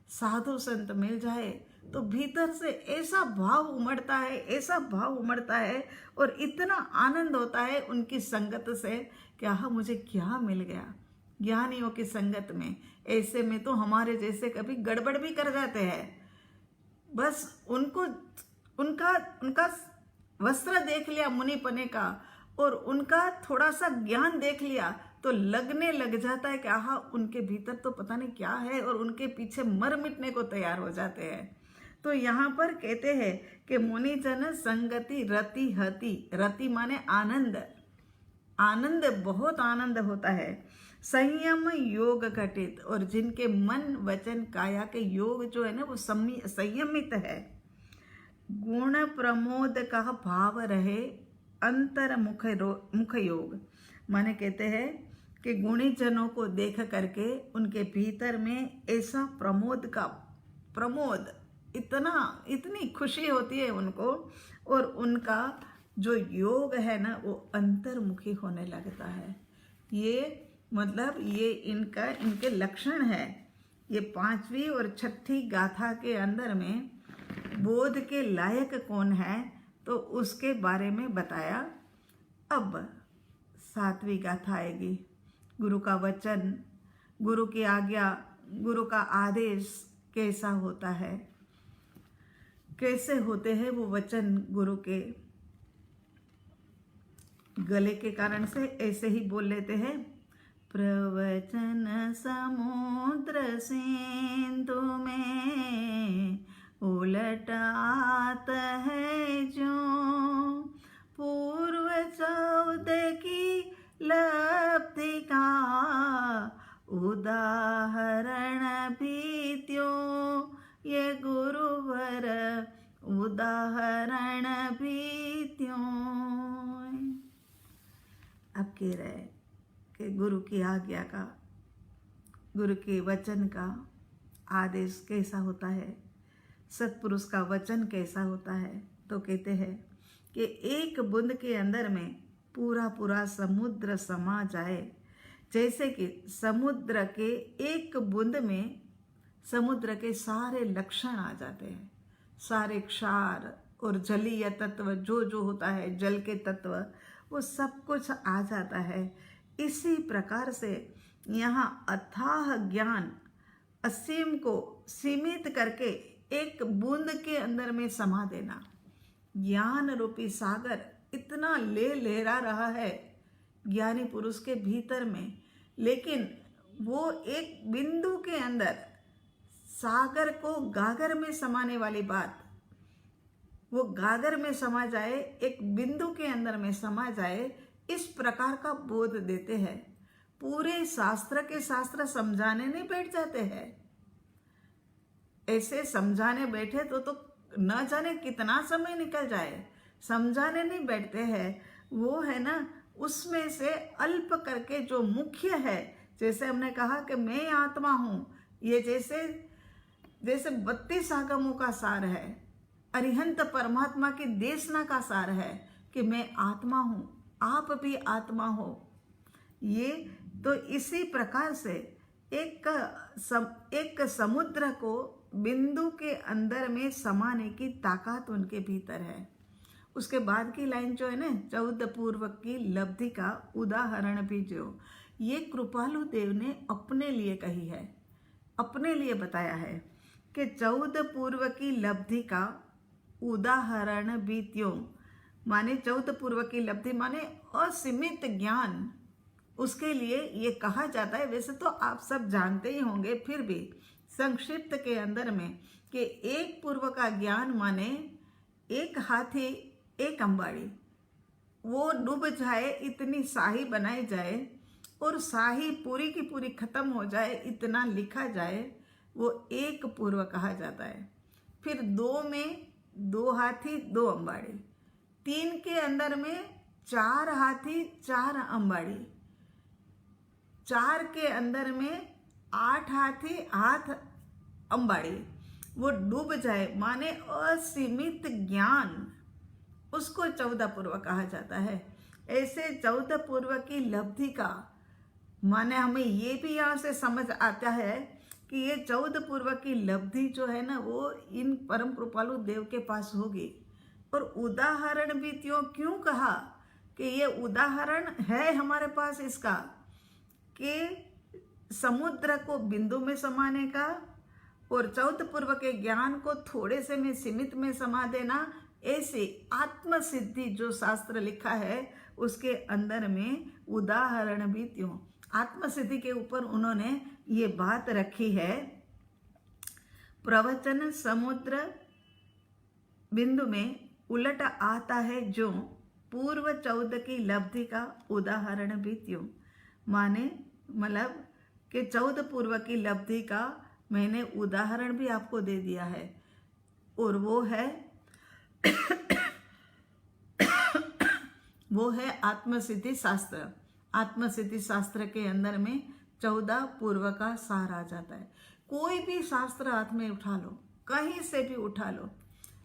साधु संत मिल जाए तो भीतर से ऐसा भाव उमड़ता है, ऐसा भाव उमड़ता है और इतना आनंद होता है उनकी संगत से कि आह मुझे क्या मिल गया। ज्ञानियों की संगत में, ऐसे में तो हमारे जैसे कभी गड़बड़ भी कर जाते हैं। बस उनको उनका उनका वस्त्र देख लिया मुनिपने का और उनका थोड़ा सा ज्ञान देख लिया तो लगने लग जाता है कि आह उनके भीतर तो पता नहीं क्या है, और उनके पीछे मर मिटने को तैयार हो जाते हैं। तो यहाँ पर कहते हैं कि मुनिजन संगति रति हति, रति माने आनंद, आनंद बहुत आनंद होता है। संयम योग घटित, और जिनके मन वचन काया के योग जो है ना वो संयमित है। गुण प्रमोद का भाव रहे अंतर मुख योग, माने कहते हैं कि गुणी जनों को देख करके उनके भीतर में ऐसा प्रमोद इतनी खुशी होती है उनको, और उनका जो योग है ना वो अंतर्मुखी होने लगता है। ये मतलब ये इनके लक्षण है। ये 5वीं और 6ठी गाथा के अंदर में बोध के लायक कौन है तो उसके बारे में बताया। अब 7वीं गाथा आएगी। गुरु का वचन, गुरु की आज्ञा, गुरु का आदेश कैसा होता है, कैसे होते हैं वो वचन गुरु के गले के कारण से ऐसे ही बोल लेते हैं। प्रवचन समुद्र सिंधु में उलटात है जो, पूर्व 14 की लब्धि का उदाहरण भी त्यों, ये गुरुवर उदाहरण भी त्यों। अब कह रहे कि गुरु की आज्ञा का, गुरु के वचन का आदेश कैसा होता है, सत्पुरुष का वचन कैसा होता है। तो कहते हैं कि एक बूंद के अंदर में पूरा समुद्र समा जाए। जैसे कि समुद्र के एक बूंद में समुद्र के सारे लक्षण आ जाते हैं, सारे क्षार और जलीय तत्व जो होता है, जल के तत्व वो सब कुछ आ जाता है। इसी प्रकार से यहाँ अथाह ज्ञान असीम को सीमित करके एक बूंद के अंदर में समा देना। ज्ञान रूपी सागर इतना लहरा रहा है ज्ञानी पुरुष के भीतर में, लेकिन वो एक बिंदु के अंदर सागर को गागर में समाने वाली बात, वो गागर में समा जाए, एक बिंदु के अंदर में समा जाए, इस प्रकार का बोध देते हैं। पूरे शास्त्र के शास्त्र समझाने नहीं बैठ जाते हैं। ऐसे समझाने बैठे तो न जाने कितना समय निकल जाए। समझाने नहीं बैठते हैं, वो है ना उसमें से अल्प करके जो मुख्य है, जैसे हमने कहा कि मैं आत्मा हूँ, ये जैसे 32 आगमों का सार है, अरिहंत परमात्मा की देशना का सार है कि मैं आत्मा हूँ, आप भी आत्मा हो। ये तो इसी प्रकार से एक समुद्र को बिंदु के अंदर में समाने की ताकत उनके भीतर है। उसके बाद की लाइन जो है ना, 14 पूर्व की लब्धि का उदाहरण भी जो ये कृपालु देव ने अपने लिए कही है, अपने लिए बताया है कि 14 पूर्व की लब्धि का उदाहरण भी त्यों, माने 14 पूर्व की लब्धि माने असीमित ज्ञान, उसके लिए ये कहा जाता है। वैसे तो आप सब जानते ही होंगे, फिर भी संक्षिप्त के अंदर में कि एक पूर्व का ज्ञान माने एक हाथी एक अंबाड़ी, वो डूब जाए, इतनी शाही बनाई जाए और शाही पूरी की पूरी खत्म हो जाए, इतना लिखा जाए, वो एक पूर्व कहा जाता है। फिर 2 में 2 हाथी 2 अंबाड़ी, 3 के अंदर में 4 हाथी 4 अंबाड़ी, 4 के अंदर में 8 हाथी 8 अंबाड़ी, वो डूब जाए माने असीमित ज्ञान, उसको 14 पूर्व कहा जाता है। ऐसे 14 पूर्व की लब्धि का माने हमें ये भी यहाँ से समझ आता है कि कि ये 14 पूर्व की लब्धि जो है ना वो इन परम कृपालु देव के पास होगी। और उदाहरण भी क्यों कहा कि ये उदाहरण है हमारे पास इसका, कि समुद्र को बिंदु में समाने का और 14 पूर्व के ज्ञान को थोड़े से में सीमित में समा देना, ऐसे आत्म सिद्धि जो शास्त्र लिखा है उसके अंदर में उदाहरण भी आत्म सिद्धि के ऊपर उन्होंने ये बात रखी है। प्रवचन समुद्र बिंदु में उलट आता है जो पूर्व 14 की लब्धि का उदाहरण भी माने मतलब कि 14 पूर्व की लब्धि का मैंने उदाहरण भी आपको दे दिया है, और वो है आत्मसिद्धि शास्त्र। आत्मसिद्धि शास्त्र के अंदर में 14 पूर्व का सार आ जाता है। कोई भी शास्त्र हाथ में उठा लो, कहीं से भी उठा लो,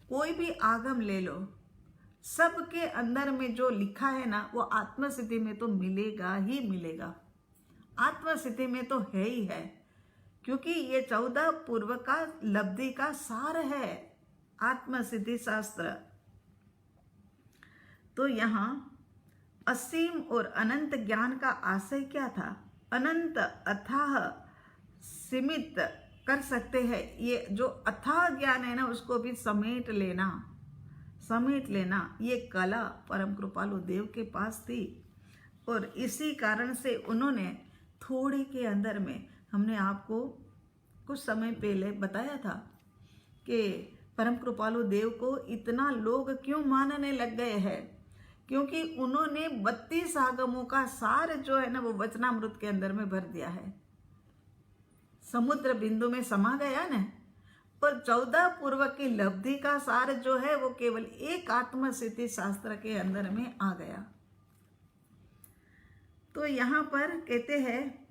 कोई भी आगम ले लो, सबके अंदर में जो लिखा है ना वो आत्मसिद्धि में तो मिलेगा ही मिलेगा। आत्मसिद्धि में तो है ही है, क्योंकि ये 14 पूर्व का लब्धि का सार है आत्मसिद्धि शास्त्र। तो यहाँ असीम और अनंत ज्ञान का आशय क्या था? अनंत अथाह सीमित कर सकते हैं, ये जो अथाह ज्ञान है ना उसको भी समेट लेना ये कला परम कृपालु देव के पास थी। और इसी कारण से उन्होंने थोड़ी के अंदर में, हमने आपको कुछ समय पहले बताया था कि परम कृपालु देव को इतना लोग क्यों मानने लग गए हैं, क्योंकि उन्होंने 32 आगमों का सार जो है ना वो वचनामृत के अंदर में भर दिया है, समुद्र बिंदु में समा गया ना। पर 14 पूर्व की लब्धि का सार जो है वो केवल एक आत्मसिद्धि शास्त्र के अंदर में आ गया। तो यहाँ पर कहते हैं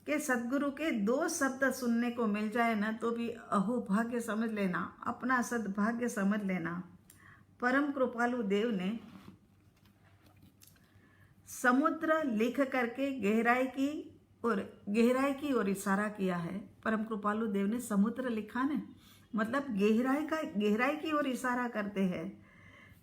कि सदगुरु के 2 शब्द सुनने को मिल जाए ना तो भी अहोभाग्य समझ लेना, अपना सद्भाग्य समझ लेना। परम कृपालु देव ने समुद्र लिख करके गहराई की ओर इशारा किया है। परम कृपालु देव ने समुद्र लिखा ने, मतलब गहराई की ओर इशारा करते हैं।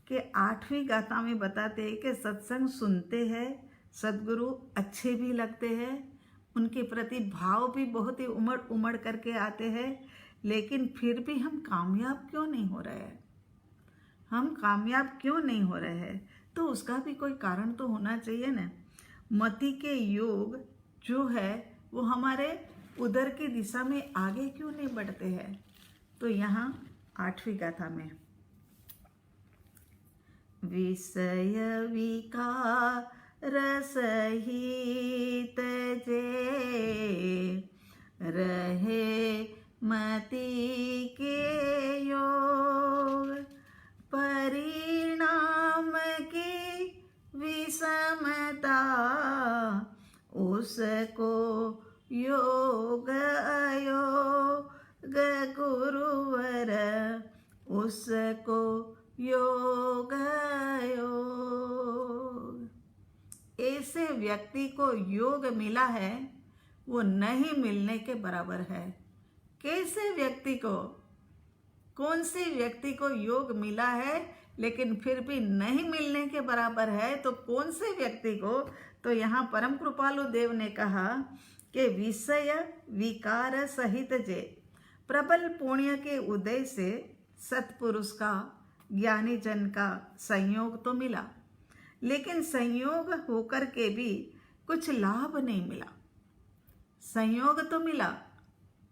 कि 8वीं गाथा में बताते हैं कि सत्संग सुनते हैं, सदगुरु अच्छे भी लगते हैं, उनके प्रति भाव भी बहुत ही उमड़ करके आते हैं, लेकिन फिर भी हम कामयाब क्यों नहीं हो रहे हैं? तो उसका भी कोई कारण तो होना चाहिए ना। मति के योग जो है वो हमारे उधर की दिशा में आगे क्यों नहीं बढ़ते हैं? तो यहाँ 8वीं गाथा में विषय विकार सहित जे रहे मति के योग, परिणाम की विषमता उसको योग अयोग गुरुवर, उसको योग अयोग। ऐसे व्यक्ति को योग मिला है वो नहीं मिलने के बराबर है। कैसे व्यक्ति को, कौन से व्यक्ति को योग मिला है लेकिन फिर भी नहीं मिलने के बराबर है? तो कौन से व्यक्ति को? तो यहाँ परम कृपालु देव ने कहा कि विषय विकार सहित जे, प्रबल पुण्य के उदय से सत्पुरुष का, ज्ञानी जन का संयोग तो मिला, लेकिन संयोग होकर के भी कुछ लाभ नहीं मिला। संयोग तो मिला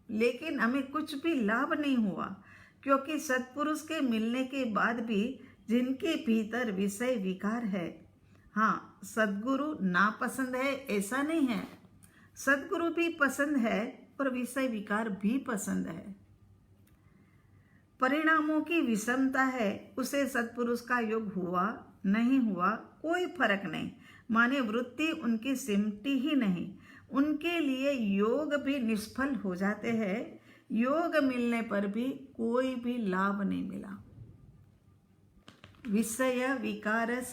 लेकिन हमें कुछ भी लाभ नहीं हुआ, क्योंकि सत्पुरुष के मिलने के बाद भी जिनके भीतर विषय विकार है, हाँ सद्गुरु नापसंद है ऐसा नहीं है, सद्गुरु भी पसंद है और विषय विकार भी पसंद है। परिणामों की विषमता है, उसे सत्पुरुष का योग हुआ नहीं हुआ कोई फर्क नहीं, माने वृत्ति उनकी सिमटी ही नहीं, उनके लिए योग भी निष्फल हो जाते हैं। योग मिलने पर भी कोई भी लाभ नहीं मिला। विषय विकार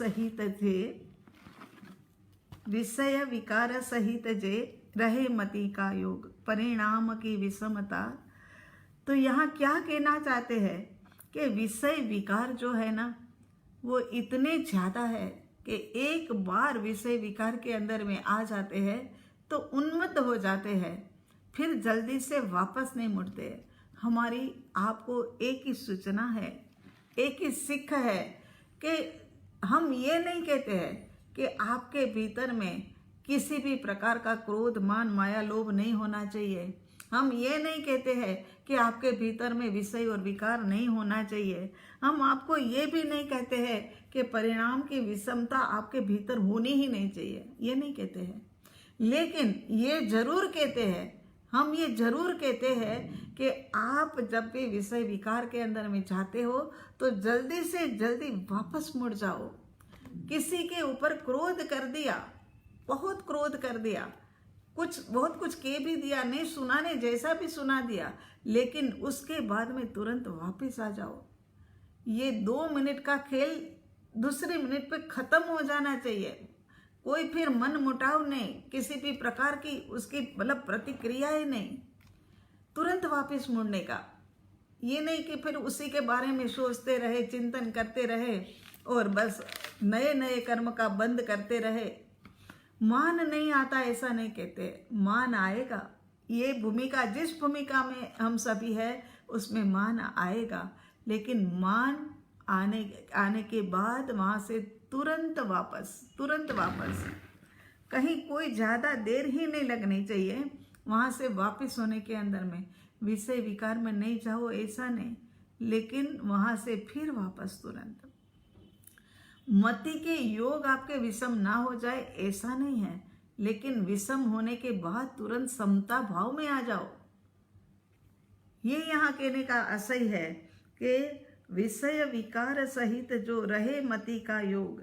सहित जे रहे मति का योग, परिणाम की विषमता। तो यहाँ क्या कहना चाहते हैं कि विषय विकार जो है ना वो इतने ज़्यादा है कि एक बार विषय विकार के अंदर में आ जाते हैं तो उन्मत्त हो जाते हैं, फिर जल्दी से वापस नहीं मुड़ते। हमारी आपको एक ही सूचना है, एक ही सीख है कि हम ये नहीं कहते हैं कि आपके भीतर में किसी भी प्रकार का क्रोध, मान, माया, लोभ नहीं होना चाहिए। हम ये नहीं कहते हैं कि आपके भीतर में विषय और विकार नहीं होना चाहिए। हम आपको ये भी नहीं कहते हैं कि परिणाम की विषमता आपके भीतर होनी ही नहीं चाहिए, ये नहीं कहते हैं। लेकिन ये जरूर कहते हैं, हम ये जरूर कहते हैं कि आप जब भी विषय विकार के अंदर में जाते हो तो जल्दी से जल्दी वापस मुड़ जाओ। किसी के ऊपर क्रोध कर दिया, बहुत क्रोध कर दिया, बहुत कुछ कह भी दिया, नहीं सुना, ने जैसा भी सुना दिया, लेकिन उसके बाद में तुरंत वापस आ जाओ। ये 2 मिनट का खेल दूसरे मिनट पे खत्म हो जाना चाहिए। कोई फिर मन मुटाव नहीं, किसी भी प्रकार की उसकी मतलब प्रतिक्रियाएं नहीं, तुरंत वापस मुड़ने का। ये नहीं कि फिर उसी के बारे में सोचते रहे, चिंतन करते रहे और बस नए नए कर्म का बंद करते रहे। मान नहीं आता ऐसा नहीं कहते, मान आएगा। ये भूमिका, जिस भूमिका में हम सभी है उसमें मान आएगा, लेकिन मान आने के बाद वहाँ से तुरंत वापस कहीं कोई ज़्यादा देर ही नहीं लगनी चाहिए। वहाँ से वापस होने के अंदर में विषय विकार में नहीं जाओ ऐसा नहीं, लेकिन वहाँ से फिर वापस तुरंत। मति के योग आपके विषम ना हो जाए ऐसा नहीं है, लेकिन विषम होने के बाद तुरंत समता भाव में आ जाओ। ये यहाँ कहने का आशय है कि विषय विकार सहित जो रहे मति का योग,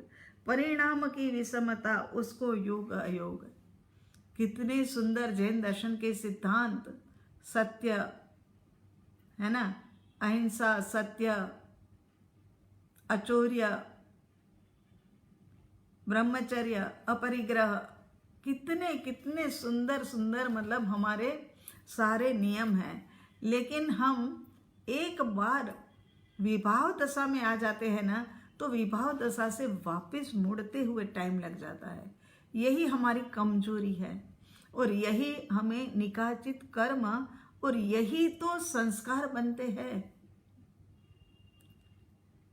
परिणाम की विषमता, उसको योग अयोग। कितने सुंदर जैन दर्शन के सिद्धांत, सत्य है ना, अहिंसा, सत्य, अचौर्य, ब्रह्मचर्य, अपरिग्रह, कितने कितने सुंदर सुंदर मतलब हमारे सारे नियम हैं। लेकिन हम एक बार विभाव दशा में आ जाते हैं ना, तो विभाव दशा से वापस मुड़ते हुए टाइम लग जाता है। यही हमारी कमजोरी है और यही हमें निकाचित कर्म और यही तो संस्कार बनते हैं।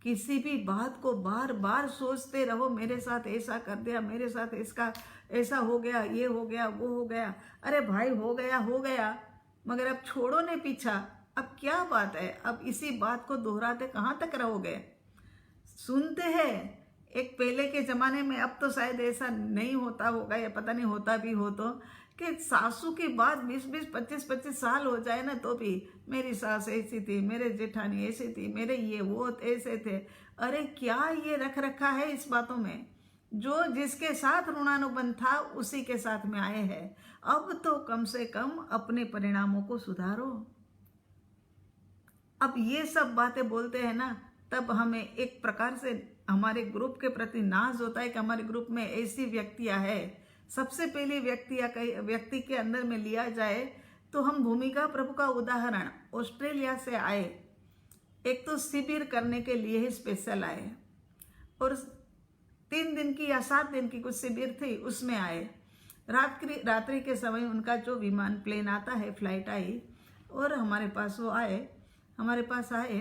किसी भी बात को बार बार सोचते रहो, मेरे साथ ऐसा कर दिया, मेरे साथ इसका ऐसा हो गया, ये हो गया, वो हो गया। अरे भाई हो गया, मगर अब छोड़ो ने पीछा। अब क्या बात है, अब इसी बात को दोहराते कहाँ तक रहोगे। सुनते हैं एक पहले के ज़माने में, अब तो शायद ऐसा नहीं होता होगा या पता नहीं होता भी हो तो, कि सासू की बात 20-20, 25-25 साल हो जाए ना तो भी मेरी सास ऐसी थी, मेरे जेठानी ऐसी थी, मेरे ये वो ऐसे थे। अरे क्या ये रख रखा है इस बातों में। जो जिसके साथ ऋणानुबंध था उसी के साथ में आए हैं। अब तो कम से कम अपने परिणामों को सुधारो। अब ये सब बातें बोलते हैं ना, तब हमें एक प्रकार से हमारे ग्रुप के प्रति नाज होता है कि हमारे ग्रुप में ऐसी व्यक्तियां हैं। सबसे पहली व्यक्ति के अंदर में लिया जाए तो हम भूमिका प्रभु का उदाहरण, ऑस्ट्रेलिया से आए, एक तो शिविर करने के लिए ही स्पेशल आए और 3 दिन की या 7 दिन की कुछ शिविर थी, उसमें आए। रात्रि के समय उनका जो विमान प्लेन आता है, फ्लाइट आई और हमारे पास वो आए। हमारे पास आए,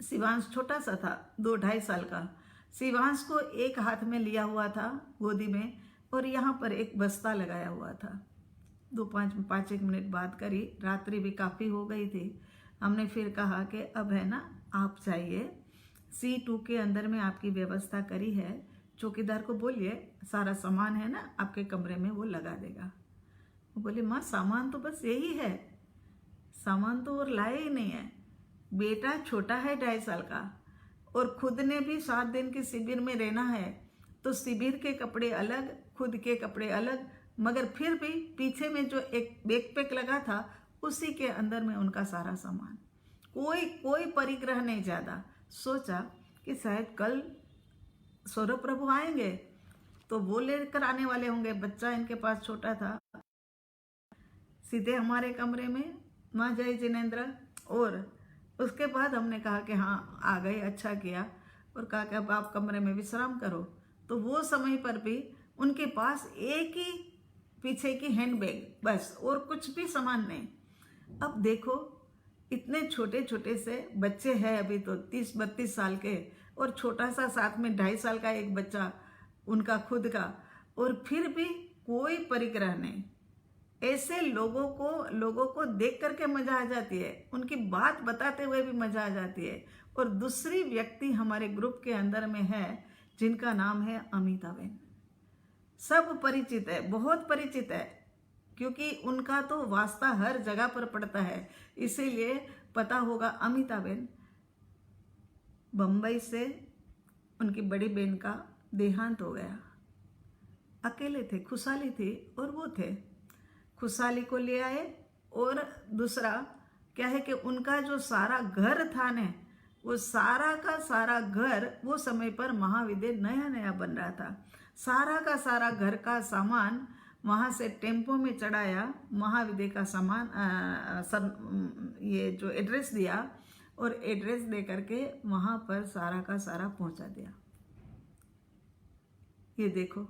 शिवांश छोटा सा था, 2-2.5 साल का। शिवांश को एक हाथ में लिया हुआ था गोदी में और यहाँ पर एक बस्ता लगाया हुआ था। 5-1 मिनट बात करी, रात्रि भी काफ़ी हो गई थी। हमने फिर कहा कि अब है ना, आप जाइए, C2 के अंदर में आपकी व्यवस्था करी है, चौकीदार को बोलिए सारा सामान है ना आपके कमरे में वो लगा देगा। वो बोले माँ सामान तो बस यही है, सामान तो और लाए ही नहीं है। बेटा छोटा है 2.5 साल का और खुद ने भी 7 दिन के शिविर में रहना है, तो शिविर के कपड़े अलग, खुद के कपड़े अलग, मगर फिर भी पीछे में जो एक बैकपैक लगा था उसी के अंदर में उनका सारा सामान। कोई परिग्रह नहीं ज़्यादा। सोचा कि शायद कल सौरभ प्रभु आएंगे तो वो लेकर आने वाले होंगे, बच्चा इनके पास छोटा था। सीधे हमारे कमरे में माँ जय जिनेंद्र, और उसके बाद हमने कहा कि हाँ आ गए, अच्छा किया, और कहा कि अब आप कमरे में विश्राम करो। तो वो समय पर भी उनके पास एक ही पीछे की हैंडबैग बस, और कुछ भी सामान नहीं। अब देखो, इतने छोटे छोटे से बच्चे हैं, अभी तो 30-32 साल के, और छोटा सा साथ में 2.5 साल का एक बच्चा उनका खुद का, और फिर भी कोई परिग्रह नहीं। ऐसे लोगों को देख करके मजा आ जाती है, उनकी बात बताते हुए भी मजा आ जाती है। और दूसरी व्यक्ति हमारे ग्रुप के अंदर में है जिनका नाम है अमिताबेन। सब परिचित है, बहुत परिचित है, क्योंकि उनका तो वास्ता हर जगह पर पड़ता है, इसीलिए पता होगा। अमिताबेन बम्बई से उनकी बड़ी बहन का देहांत हो गया। अकेले थे, खुशहाली थी, और वो थे, खुशहाली को ले आए। और दूसरा क्या है कि उनका जो सारा घर था ने, वो सारा का सारा घर वो समय पर महाविद्यालय नया नया बन रहा था। सारा का सारा घर का सामान वहाँ से टेम्पो में चढ़ाया, महाविद्यालय का सामान ये जो एड्रेस दिया, और एड्रेस दे करके वहाँ पर सारा का सारा पहुँचा दिया। ये देखो,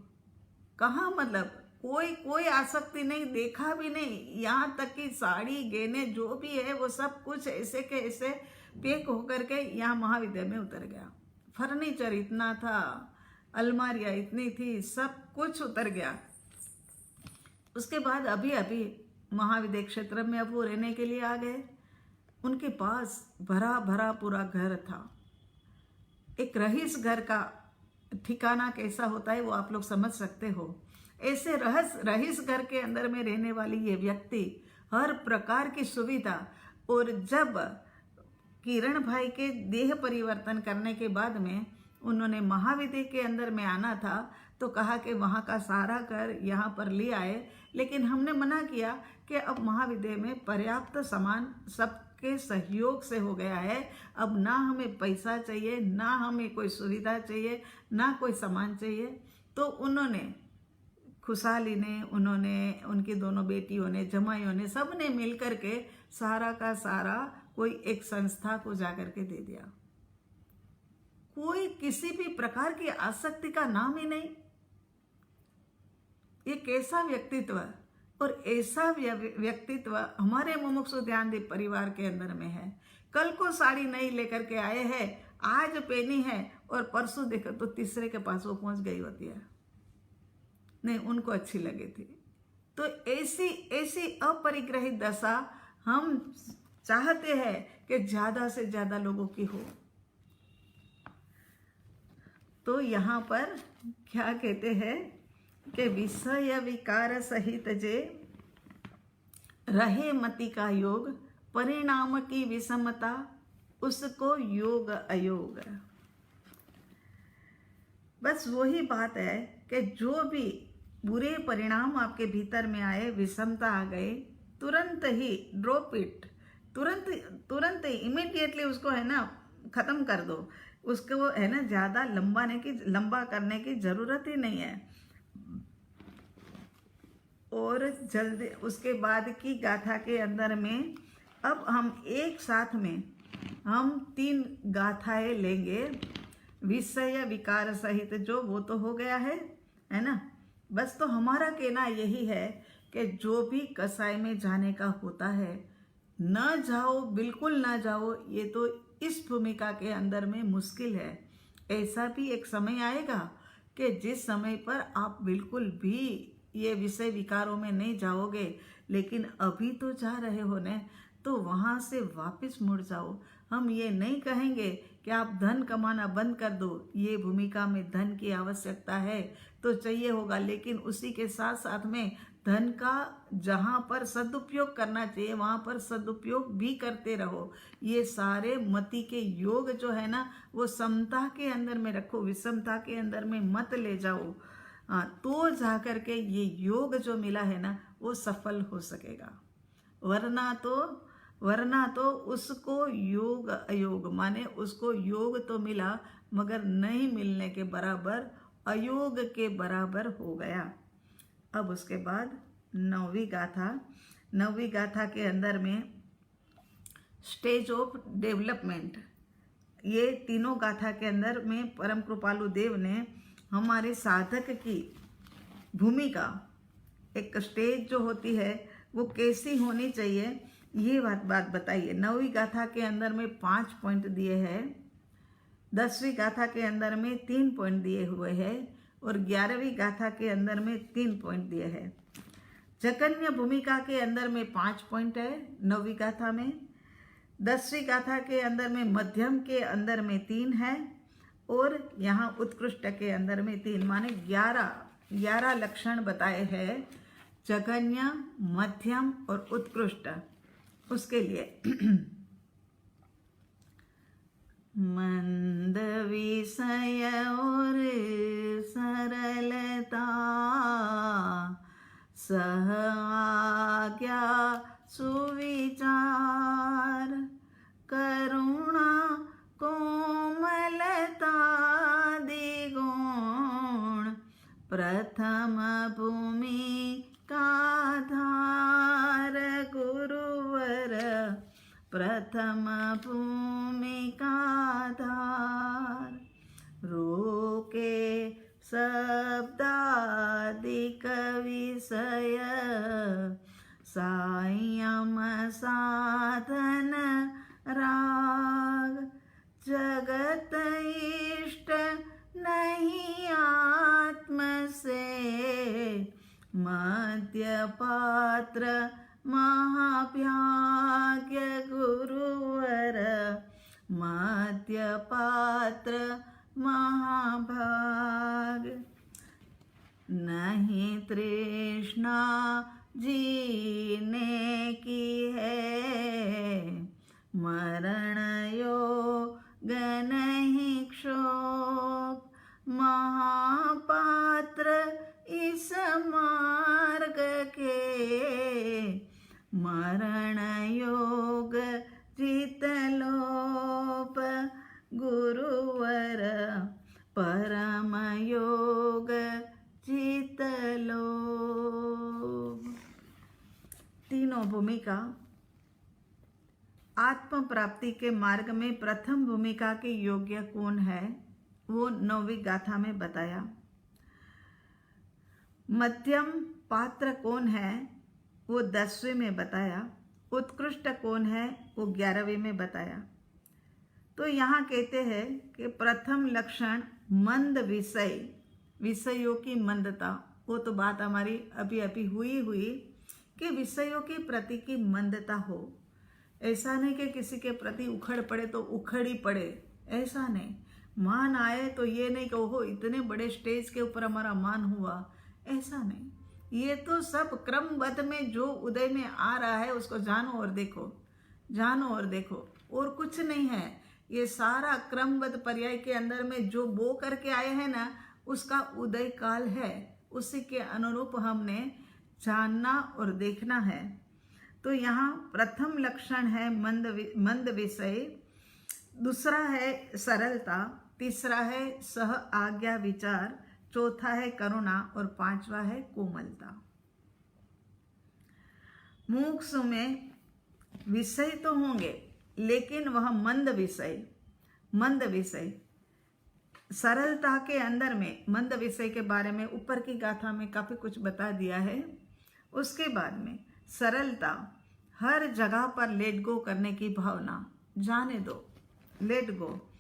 कहाँ मतलब कोई आसक्ति नहीं, देखा भी नहीं, यहाँ तक कि साड़ी गहने जो भी है वो सब कुछ ऐसे के ऐसे पैक होकर के यहाँ महाविद्यालय में उतर गया। फर्नीचर इतना था, अलमारियाँ इतनी थी, सब कुछ उतर गया। उसके बाद अभी अभी महाविद्यालय क्षेत्र में अब वो रहने के लिए आ गए। उनके पास भरा भरा पूरा घर था। एक रईस घर का ठिकाना कैसा होता है वो आप लोग समझ सकते हो। ऐसे रईस घर के अंदर में रहने वाली ये व्यक्ति हर प्रकार की सुविधा, और जब किरण भाई के देह परिवर्तन करने के बाद में उन्होंने महाविद्यालय के अंदर में आना था, तो कहा कि वहाँ का सारा घर यहाँ पर ले आए, लेकिन हमने मना किया कि अब महाविद्यालय में पर्याप्त सामान सबके सहयोग से हो गया है, अब ना हमें पैसा चाहिए, ना हमें कोई सुविधा चाहिए, ना कोई सामान चाहिए। तो उन्होंने, खुशहाली ने, उन्होंने, उनकी दोनों बेटियों ने, जमाइयों ने, सब ने मिल कर के सारा का सारा कोई एक संस्था को जाकर के दे दिया। कोई किसी भी प्रकार की आसक्ति का नाम ही नहीं। ये कैसा व्यक्तित्व, और ऐसा व्यक्तित्व हमारे मुमुक्षु ध्यानदीप परिवार के अंदर में है। कल को साड़ी नहीं लेकर के आए हैं, आज पहनी है, और परसों देखो तो तीसरे के पास वो पहुंच गई होती है, नहीं उनको अच्छी लगी थी। तो ऐसी अपरिग्रहित दशा हम चाहते हैं कि ज्यादा से ज्यादा लोगों की हो। तो यहाँ पर क्या कहते हैं कि विषय विकार सहित जे रहे मति का योग, परिणाम की विषमता उसको योग अयोग। बस वही बात है कि जो भी बुरे परिणाम आपके भीतर में आए, विषमता आ गई, तुरंत ही ड्रॉप इट, तुरंत ही इमीडिएटली उसको है ना खत्म कर दो। उसको है ना ज्यादा लंबा करने की जरूरत ही नहीं है। और जल्दी उसके बाद की गाथा के अंदर में अब हम एक साथ में हम 3 गाथाएं लेंगे। विषय विकार सहित जो वो तो हो गया है ना। बस तो हमारा कहना यही है कि जो भी कसाई में जाने का होता है, न जाओ, बिल्कुल ना जाओ। ये तो इस भूमिका के अंदर में मुश्किल है। ऐसा भी एक समय आएगा कि जिस समय पर आप बिल्कुल भी ये विषय विकारों में नहीं जाओगे, लेकिन अभी तो जा रहे हो ने, तो वहाँ से वापस मुड़ जाओ। हम ये नहीं कहेंगे कि आप धन कमाना बंद कर दो। ये भूमिका में धन की आवश्यकता है तो चाहिए होगा, लेकिन उसी के साथ साथ में धन का जहाँ पर सदुपयोग करना चाहिए वहाँ पर सदुपयोग भी करते रहो। ये सारे मति के योग जो है ना, वो समता के अंदर में रखो, विषमता के अंदर में मत ले जाओ। तो जाकर के ये योग जो मिला है ना, वो सफल हो सकेगा। वरना तो उसको योग अयोग, माने उसको योग तो मिला मगर नहीं मिलने के बराबर अयोग के बराबर हो गया। अब उसके बाद नौवीं गाथा के अंदर में स्टेज ऑफ डेवलपमेंट, ये तीनों गाथा के अंदर में परम कृपालु देव ने हमारे साधक की भूमिका, एक स्टेज जो होती है वो कैसी होनी चाहिए, ये बात बताइए। नौवीं गाथा के अंदर में 5 पॉइंट दिए हैं, 10वीं गाथा के अंदर में 3 पॉइंट दिए हुए हैं और 11वीं गाथा के अंदर में 3 पॉइंट दिए हैं। जगन्य भूमिका के अंदर में 5 पॉइंट है 9वीं गाथा में, 10वीं गाथा के अंदर में मध्यम के अंदर में 3 है और यहाँ उत्कृष्ट के अंदर में 3, माने 11 लक्षण बताए हैं जगन्य, मध्यम और उत्कृष्ट। उसके लिए मंद विषय और सरलता, सह आज्ञा सुविचार, करुणा कोमलता दिगुण, प्रथम भूमि का धार गुरुवर, प्रथम भूमिका धार, रोके शब्दादिक विषय, संयम साधन राग, जगत इष्ट नहीं आत्म से, मध्य पात्र महाभाग्य गुरुवर, मध्य पात्र महाभाग, नहीं तृष्णा जीने की है, मरण योग नहीं क्षोभ, महापात्र इस मार्ग के, मरण योग जित लोभ गुरुवर, परम योग जित लोभ। तीनों भूमिका आत्म प्राप्ति के मार्ग में प्रथम भूमिका के योग्य कौन है, वो 9वीं गाथा में बताया। मध्यम पात्र कौन है, वो 10वीं में बताया। उत्कृष्ट कौन है, वो 11वीं में बताया। तो यहाँ कहते हैं कि प्रथम लक्षण मंद विषय, विषयों की मंदता, वो तो बात हमारी अभी अभी हुई कि विषयों के प्रति की मंदता हो। ऐसा नहीं कि किसी के प्रति उखड़ पड़े तो उखड़ ही पड़े, ऐसा नहीं। मान आए तो ये नहीं कि ओहो इतने बड़े स्टेज के ऊपर हमारा मान हुआ, ऐसा नहीं। ये तो सब क्रमबद्ध में जो उदय में आ रहा है उसको जानो और देखो, जानो और देखो, और कुछ नहीं है। ये सारा क्रमबद्ध पर्याय के अंदर में जो बो करके आए हैं ना, उसका उदय काल है, उसी के अनुरूप हमने जानना और देखना है। तो यहाँ प्रथम लक्षण है मंद विषय, दूसरा है सरलता, तीसरा है सह आज्ञा विचार, चौथा है करुणा और पांचवा है कोमलता। मोक्ष में विषय तो होंगे लेकिन वह मंद विषय। सरलता के अंदर में मंद विषय के बारे में ऊपर की गाथा में काफी कुछ बता दिया है। उसके बाद में सरलता, हर जगह पर लेट गो करने की भावना, जाने दो, लेट गो,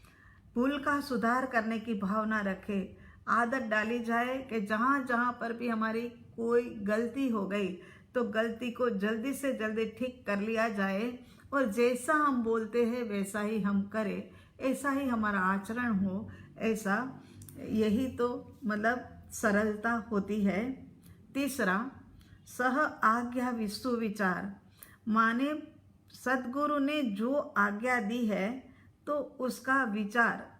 भूल का सुधार करने की भावना रखे। आदत डाली जाए कि जहाँ जहाँ पर भी हमारी कोई गलती हो गई तो गलती को जल्दी से जल्दी ठीक कर लिया जाए और जैसा हम बोलते हैं वैसा ही हम करें, ऐसा ही हमारा आचरण हो, ऐसा, यही तो मतलब सरलता होती है। तीसरा सह आज्ञा विचार, माने सदगुरु ने जो आज्ञा दी है तो उसका विचार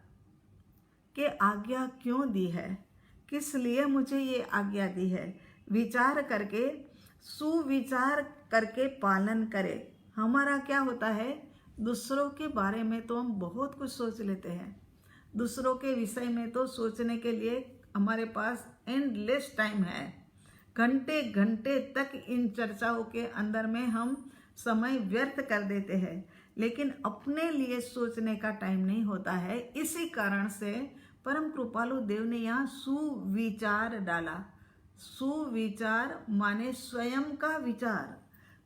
कि आज्ञा क्यों दी है, किस लिए मुझे ये आज्ञा दी है, विचार करके सुविचार करके पालन करे। हमारा क्या होता है, दूसरों के बारे में तो हम बहुत कुछ सोच लेते हैं, दूसरों के विषय में तो सोचने के लिए हमारे पास एंडलेस टाइम है, घंटे घंटे तक इन चर्चाओं के अंदर में हम समय व्यर्थ कर देते हैं, लेकिन अपने लिए सोचने का टाइम नहीं होता है। इसी कारण से परम कृपालु देव ने यहाँ सुविचार डाला। सुविचार माने स्वयं का विचार।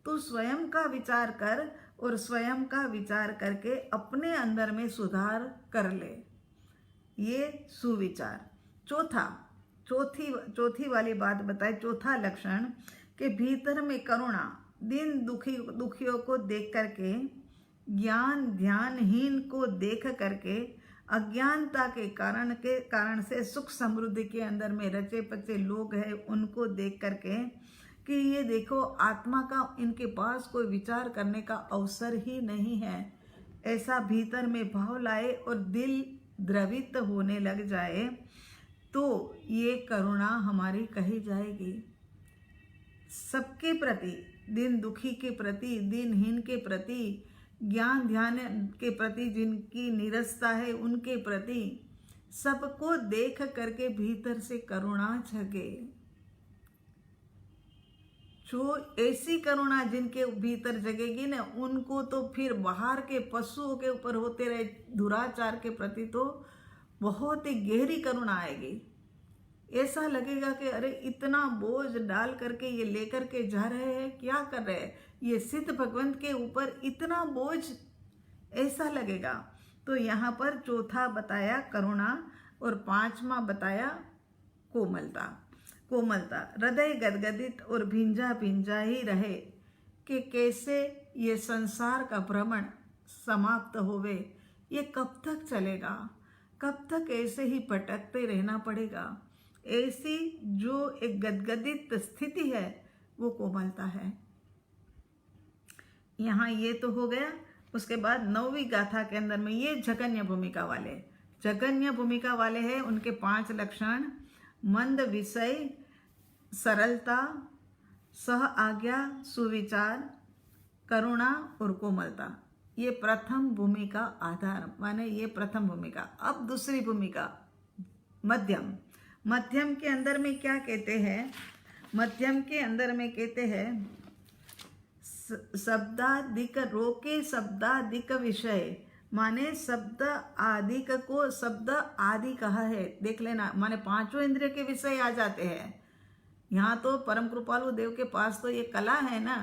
तो स्वयं का विचार कर और स्वयं का विचार करके अपने अंदर में सुधार कर ले, ये सुविचार। चौथी वाली बात बताए, चौथा लक्षण के भीतर में करुणा, दिन दुखियों को देख करके, ध्यानहीन को देख करके, अज्ञानता के कारण से सुख समृद्धि के अंदर में रचे पचे लोग हैं उनको देख करके कि ये देखो आत्मा का इनके पास कोई विचार करने का अवसर ही नहीं है, ऐसा भीतर में भाव लाए और दिल द्रवित होने लग जाए, तो ये करुणा हमारी कही जाएगी। सबके प्रति, दिन दुखी के प्रति, दिनहीन के प्रति, ध्यान के प्रति, जिनकी नीरसता है उनके प्रति, सबको देख करके भीतर से करुणा जगे। जो ऐसी करुणा जिनके भीतर जगेगी ना, उनको तो फिर बाहर के पशुओं के ऊपर होते रहे दुराचार के प्रति तो बहुत ही गहरी करुणा आएगी। ऐसा लगेगा कि अरे इतना बोझ डाल करके ये लेकर के जा रहे हैं, क्या कर रहे हैं ये सिद्ध भगवंत के ऊपर, इतना बोझ, ऐसा लगेगा। तो यहाँ पर चौथा बताया करुणा और पांचवा बताया कोमलता। हृदय गदगदित और भिंजा ही रहे कि कैसे ये संसार का भ्रमण समाप्त होवे, ये कब तक चलेगा, कब तक ऐसे ही भटकते रहना पड़ेगा। ऐसी जो एक गदगदित स्थिति है वो कोमलता है। यहाँ ये तो हो गया। उसके बाद 9वीं गाथा के अंदर में ये जघन्य भूमिका वाले हैं, उनके 5 लक्षण, मंद विषय, सरलता, सह आज्ञा, सुविचार, करुणा और कोमलता। ये प्रथम भूमिका आधार माने ये प्रथम भूमिका। अब दूसरी भूमिका मध्यम के अंदर में क्या कहते हैं? मध्यम के अंदर में कहते हैं शब्दाधिक रोके शब्दाधिक विषय, माने शब्द आदिक को शब्द आदि कहा है, देख लेना, माने 5 इंद्रिय के विषय आ जाते हैं। यहाँ तो परम कृपालु देव के पास तो ये कला है ना,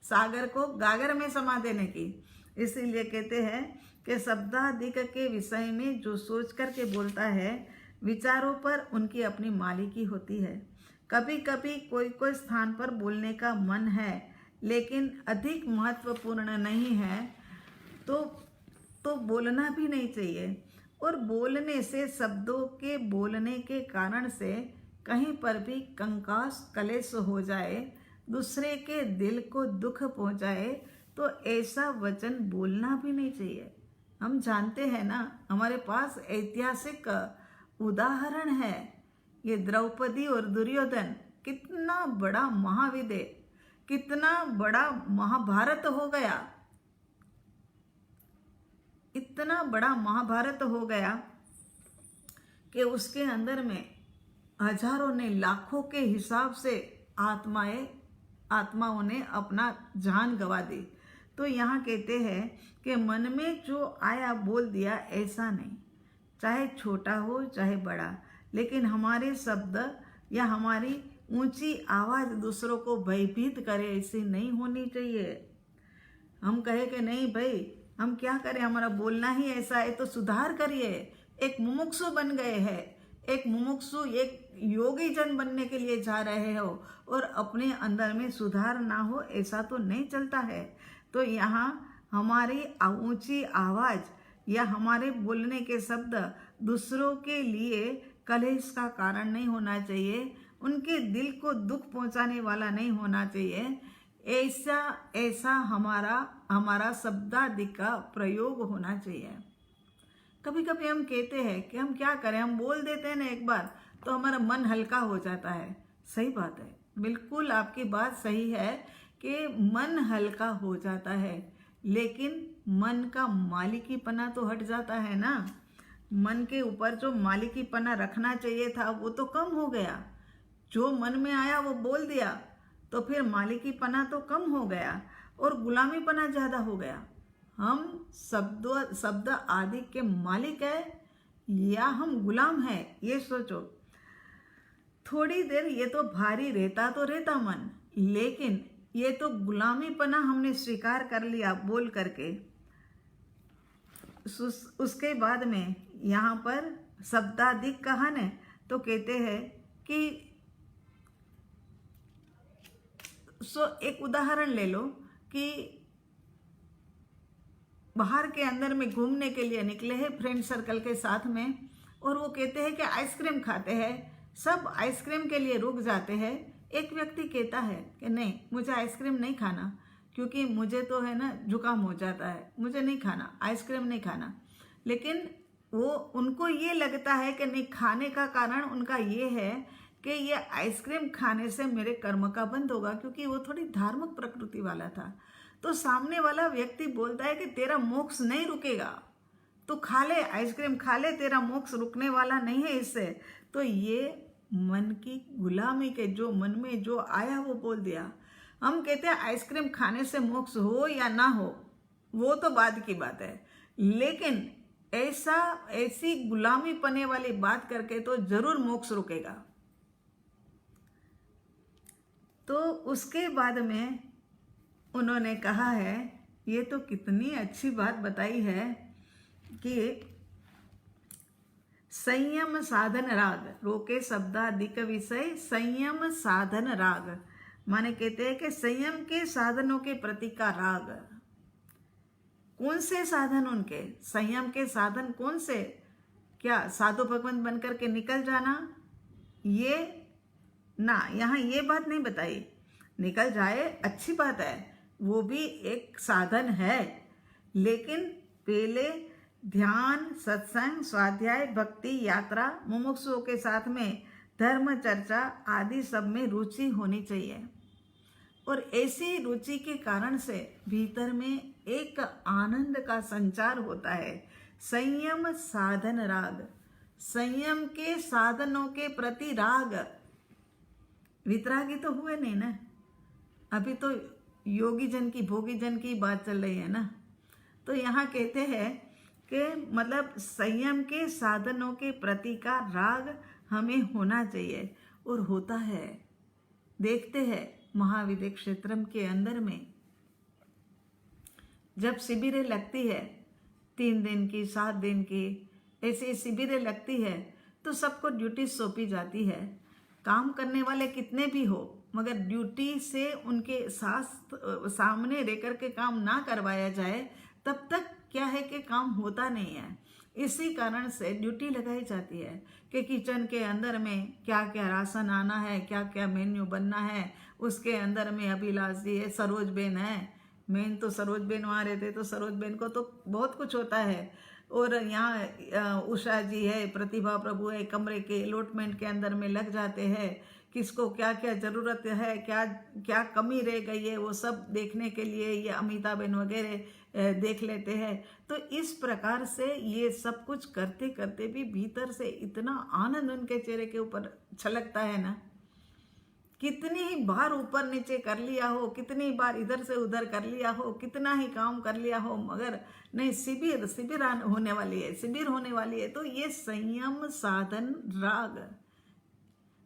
सागर को गागर में समा देने की। इसीलिए कहते हैं कि शब्दाधिक के विषय में जो सोच करके बोलता है, विचारों पर उनकी अपनी मालिकी होती है। कभी कभी कोई स्थान पर बोलने का मन है लेकिन अधिक महत्वपूर्ण नहीं है तो बोलना भी नहीं चाहिए। और बोलने से, शब्दों के बोलने के कारण से कहीं पर भी कंकास कलेश हो जाए, दूसरे के दिल को दुख पहुंचाए, तो ऐसा वचन बोलना भी नहीं चाहिए। हम जानते हैं ना, हमारे पास ऐतिहासिक उदाहरण है, ये द्रौपदी और दुर्योधन, कितना बड़ा महाविद्य, कितना बड़ा महाभारत हो गया, इतना बड़ा महाभारत हो गया कि उसके अंदर में हजारों ने, लाखों के हिसाब से आत्माओं ने अपना जान गवा दी। तो यहाँ कहते हैं कि मन में जो आया बोल दिया, ऐसा नहीं, चाहे छोटा हो चाहे बड़ा, लेकिन हमारे शब्द या हमारी ऊंची आवाज़ दूसरों को भयभीत करे, ऐसी नहीं होनी चाहिए। हम कहे कि नहीं भाई, हम क्या करें, हमारा बोलना ही ऐसा है, तो सुधार करिए। एक मुमुक्षु बन गए हैं, एक मुमुक्षु एक योगी जन बनने के लिए जा रहे हो और अपने अंदर में सुधार ना हो, ऐसा तो नहीं चलता है। तो यहाँ हमारी ऊंची आवाज़ या हमारे बोलने के शब्द दूसरों के लिए कलेश का कारण नहीं होना चाहिए, उनके दिल को दुख पहुंचाने वाला नहीं होना चाहिए। ऐसा हमारा शब्दाधिक का प्रयोग होना चाहिए। कभी कभी हम कहते हैं कि हम क्या करें, हम बोल देते हैं ना एक बार, तो हमारा मन हल्का हो जाता है। सही बात है, बिल्कुल आपकी बात सही है कि मन हल्का हो जाता है, लेकिन मन का मालिकीपना तो हट जाता है ना। मन के ऊपर जो मालिकीपना रखना चाहिए था वो तो कम हो गया। जो मन में आया वो बोल दिया, तो फिर मालिकीपना तो कम हो गया और गुलामीपना ज़्यादा हो गया। हम शब्द आदि के मालिक है या हम गुलाम हैं, ये सोचो। थोड़ी देर ये तो भारी रहता तो रहता मन, लेकिन ये तो गुलामीपना हमने स्वीकार कर लिया बोल करके। उसके बाद में यहाँ पर शब्दाधिक कहन है तो कहते हैं कि एक उदाहरण ले लो कि बाहर के अंदर में घूमने के लिए निकले हैं फ्रेंड सर्कल के साथ में, और वो कहते हैं कि आइसक्रीम खाते हैं। सब आइसक्रीम के लिए रुक जाते हैं। एक व्यक्ति कहता है कि नहीं, मुझे आइसक्रीम नहीं खाना, क्योंकि मुझे तो है ना जुकाम हो जाता है, मुझे नहीं खाना, आइसक्रीम नहीं खाना। लेकिन वो उनको ये लगता है कि नहीं, खाने का कारण उनका ये है कि ये आइसक्रीम खाने से मेरे कर्म का बंद होगा, क्योंकि वो थोड़ी धार्मिक प्रकृति वाला था। तो सामने वाला व्यक्ति बोलता है कि तेरा मोक्ष नहीं रुकेगा, तो खा ले, आइसक्रीम खा ले, तेरा मोक्ष रुकने वाला नहीं है इससे। तो ये मन की गुलामी के, जो मन में जो आया वो बोल दिया। हम कहते हैं आइसक्रीम खाने से मोक्ष हो या ना हो वो तो बाद की बात है, लेकिन ऐसी गुलामी पने वाली बात करके तो जरूर मोक्ष रुकेगा। तो उसके बाद में उन्होंने कहा है, ये तो कितनी अच्छी बात बताई है कि संयम साधन राग, रोके शब्दाधिक विषय संयम साधन राग, माने कहते हैं कि संयम के साधनों के प्रति का राग। कौन से साधन उनके? संयम के साधन कौन से? क्या साधु भगवंत बनकर के निकल जाना? ये ना, यहाँ ये बात नहीं बताई। निकल जाए अच्छी बात है, वो भी एक साधन है, लेकिन पहले ध्यान, सत्संग, स्वाध्याय, भक्ति, यात्रा, मुमुक्षुओं के साथ में धर्म चर्चा आदि सब में रुचि होनी चाहिए। और ऐसी रुचि के कारण से भीतर में एक आनंद का संचार होता है। संयम साधन राग, संयम के साधनों के प्रति राग। वितरागी तो हुए नहीं ना, अभी तो योगी जन की, भोगी जन की बात चल रही है ना। तो यहाँ कहते हैं कि मतलब संयम के साधनों के प्रति का राग हमें होना चाहिए, और होता है। देखते हैं महाविद्य क्षेत्रम के अंदर में जब शिविरें लगती है, 3 दिन की, 7 दिन की, ऐसी शिविरें लगती है, तो सबको ड्यूटी सौंपी जाती है। काम करने वाले कितने भी हो, मगर ड्यूटी से उनके सामने रहकर के काम ना करवाया जाए, तब तक क्या है कि काम होता नहीं है। इसी कारण से ड्यूटी लगाई जाती है कि किचन के अंदर में क्या क्या राशन आना है, क्या क्या मेन्यू बनना है। उसके अंदर में अभिलाष जी है, सरोज बेन है, मेन तो सरोज बेन वहाँ रहते, तो सरोज बेन को तो बहुत कुछ होता है। और यहाँ उषा जी है, प्रतिभा प्रभु है, कमरे के अलॉटमेंट के अंदर में लग जाते हैं। किसको क्या क्या ज़रूरत है, क्या क्या कमी रह गई है, वो सब देखने के लिए ये अमिता बेन वगैरह देख लेते हैं। तो इस प्रकार से ये सब कुछ करते करते भी भीतर से इतना आनंद उनके चेहरे के ऊपर छलकता है ना। कितनी ही बार ऊपर नीचे कर लिया हो, कितनी बार इधर से उधर कर लिया हो, कितना ही काम कर लिया हो, मगर नहीं, शिविर होने वाली है, शिविर होने वाली है। तो ये संयम साधन राग,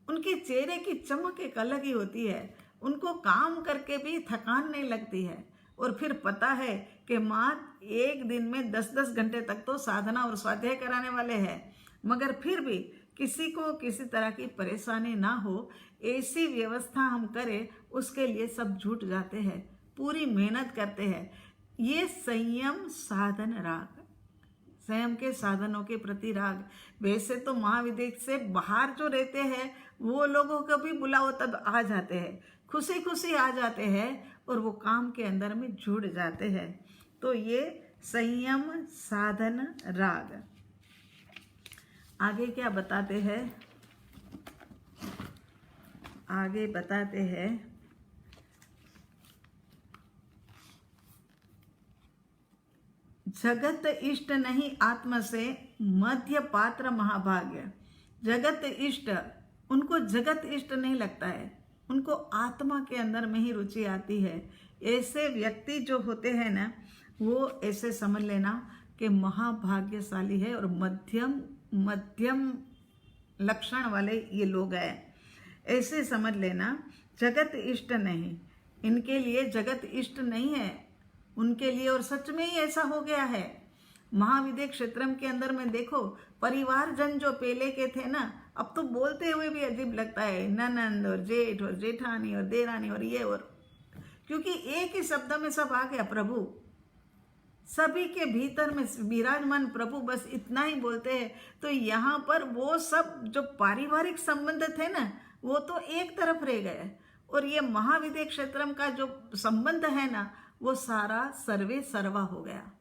उनके चेहरे की चमक एक अलग ही होती है। उनको काम करके भी थकान नहीं लगती है। और फिर पता है कि माँ एक दिन में 10-10 घंटे तक तो साधना और स्वाध्याय कराने वाले हैं, मगर फिर भी किसी को किसी तरह की परेशानी ना हो, ऐसी व्यवस्था हम करें, उसके लिए सब जुट जाते हैं, पूरी मेहनत करते हैं। ये संयम साधन राग, संयम के साधनों के प्रति राग। वैसे तो महाविद्य से बाहर जो रहते हैं वो लोगों को भी बुलाओ तब आ जाते हैं, खुशी खुशी आ जाते हैं, और वो काम के अंदर में जुड़ जाते हैं। तो ये संयम साधन राग। आगे क्या बताते हैं? आगे बताते हैं जगत इष्ट नहीं आत्म से मध्य पात्र महाभाग्य। जगत इष्ट, उनको जगत इष्ट नहीं लगता है, उनको आत्मा के अंदर में ही रुचि आती है। ऐसे व्यक्ति जो होते हैं ना, वो ऐसे समझ लेना कि महाभाग्यशाली है और मध्यम लक्षण वाले ये लोग हैं, ऐसे समझ लेना। जगत इष्ट नहीं, इनके लिए जगत इष्ट नहीं है उनके लिए, और सच में ही ऐसा हो गया है। महाविद्य क्षेत्रम के अंदर में देखो, परिवारजन जो पहले के थे ना, अब तो बोलते हुए भी अजीब लगता है, ननंद और जेठ और जेठानी और देरानी और ये, और क्योंकि एक ही शब्द में सब आ गया, प्रभु। सभी के भीतर में विराजमान प्रभु, बस इतना ही बोलते हैं। तो यहाँ पर वो सब जो पारिवारिक संबंध थे ना, वो तो एक तरफ रह गए, और ये महाविद्य क्षेत्रम का जो संबंध है ना, वो सारा सर्वे सर्वा हो गया।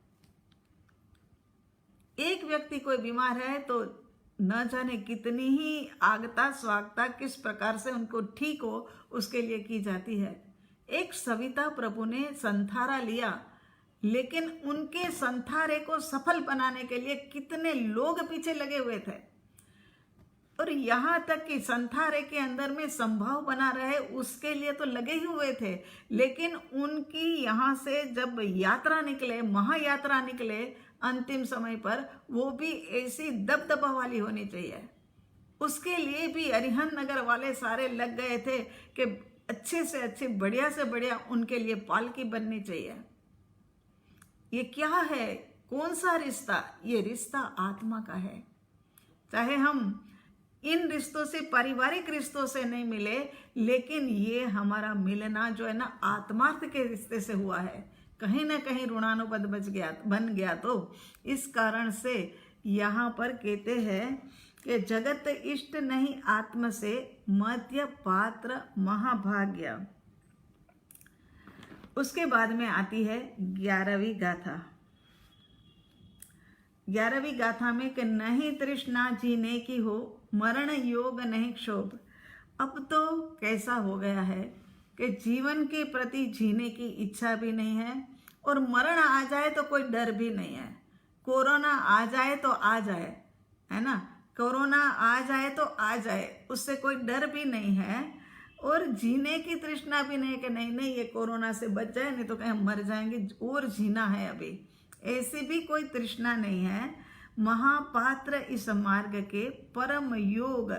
एक व्यक्ति कोई बीमार है तो न जाने कितनी ही आगता स्वागता किस प्रकार से उनको ठीक हो उसके लिए की जाती है। एक सविता प्रभु ने संथारा लिया, लेकिन उनके संथारे को सफल बनाने के लिए कितने लोग पीछे लगे हुए थे, और यहाँ तक कि संथारे के अंदर में संभाव बना रहे उसके लिए तो लगे ही हुए थे। लेकिन उनकी यहाँ से जब यात्रा निकले, महायात्रा निकले अंतिम समय पर, वो भी ऐसी दबदबा वाली होनी चाहिए। उसके लिए भी अरिहंत नगर वाले सारे लग गए थे कि अच्छे से अच्छे, बढ़िया से बढ़िया उनके लिए पालकी बननी चाहिए। ये क्या है, कौन सा रिश्ता? ये रिश्ता आत्मा का है। चाहे हम इन रिश्तों से, पारिवारिक रिश्तों से नहीं मिले, लेकिन ये हमारा मिलना जो है ना, आत्मार्थ के रिश्ते से हुआ है। कहीं ना कहीं ऋणानुबंध बन गया। तो इस कारण से यहाँ पर कहते हैं कि जगत इष्ट नहीं आत्म से मध्य पात्र महाभाग्य। उसके बाद में आती है 11वीं गाथा। 11वीं गाथा में कि नहीं तृष्णा जीने की हो, मरण योग नहीं क्षोभ। अब तो कैसा हो गया है कि जीवन के प्रति जीने की इच्छा भी नहीं है, और मरण आ जाए तो कोई डर भी नहीं है। कोरोना आ जाए तो आ जाए, है ना, कोरोना आ जाए तो आ जाए, उससे कोई डर भी नहीं है, और जीने की तृष्णा भी नहीं कि नहीं ये कोरोना से बच जाए, नहीं तो कहीं हम मर जाएंगे और जीना है अभी, ऐसी भी कोई तृष्णा नहीं है। महापात्र इस मार्ग के परम योग,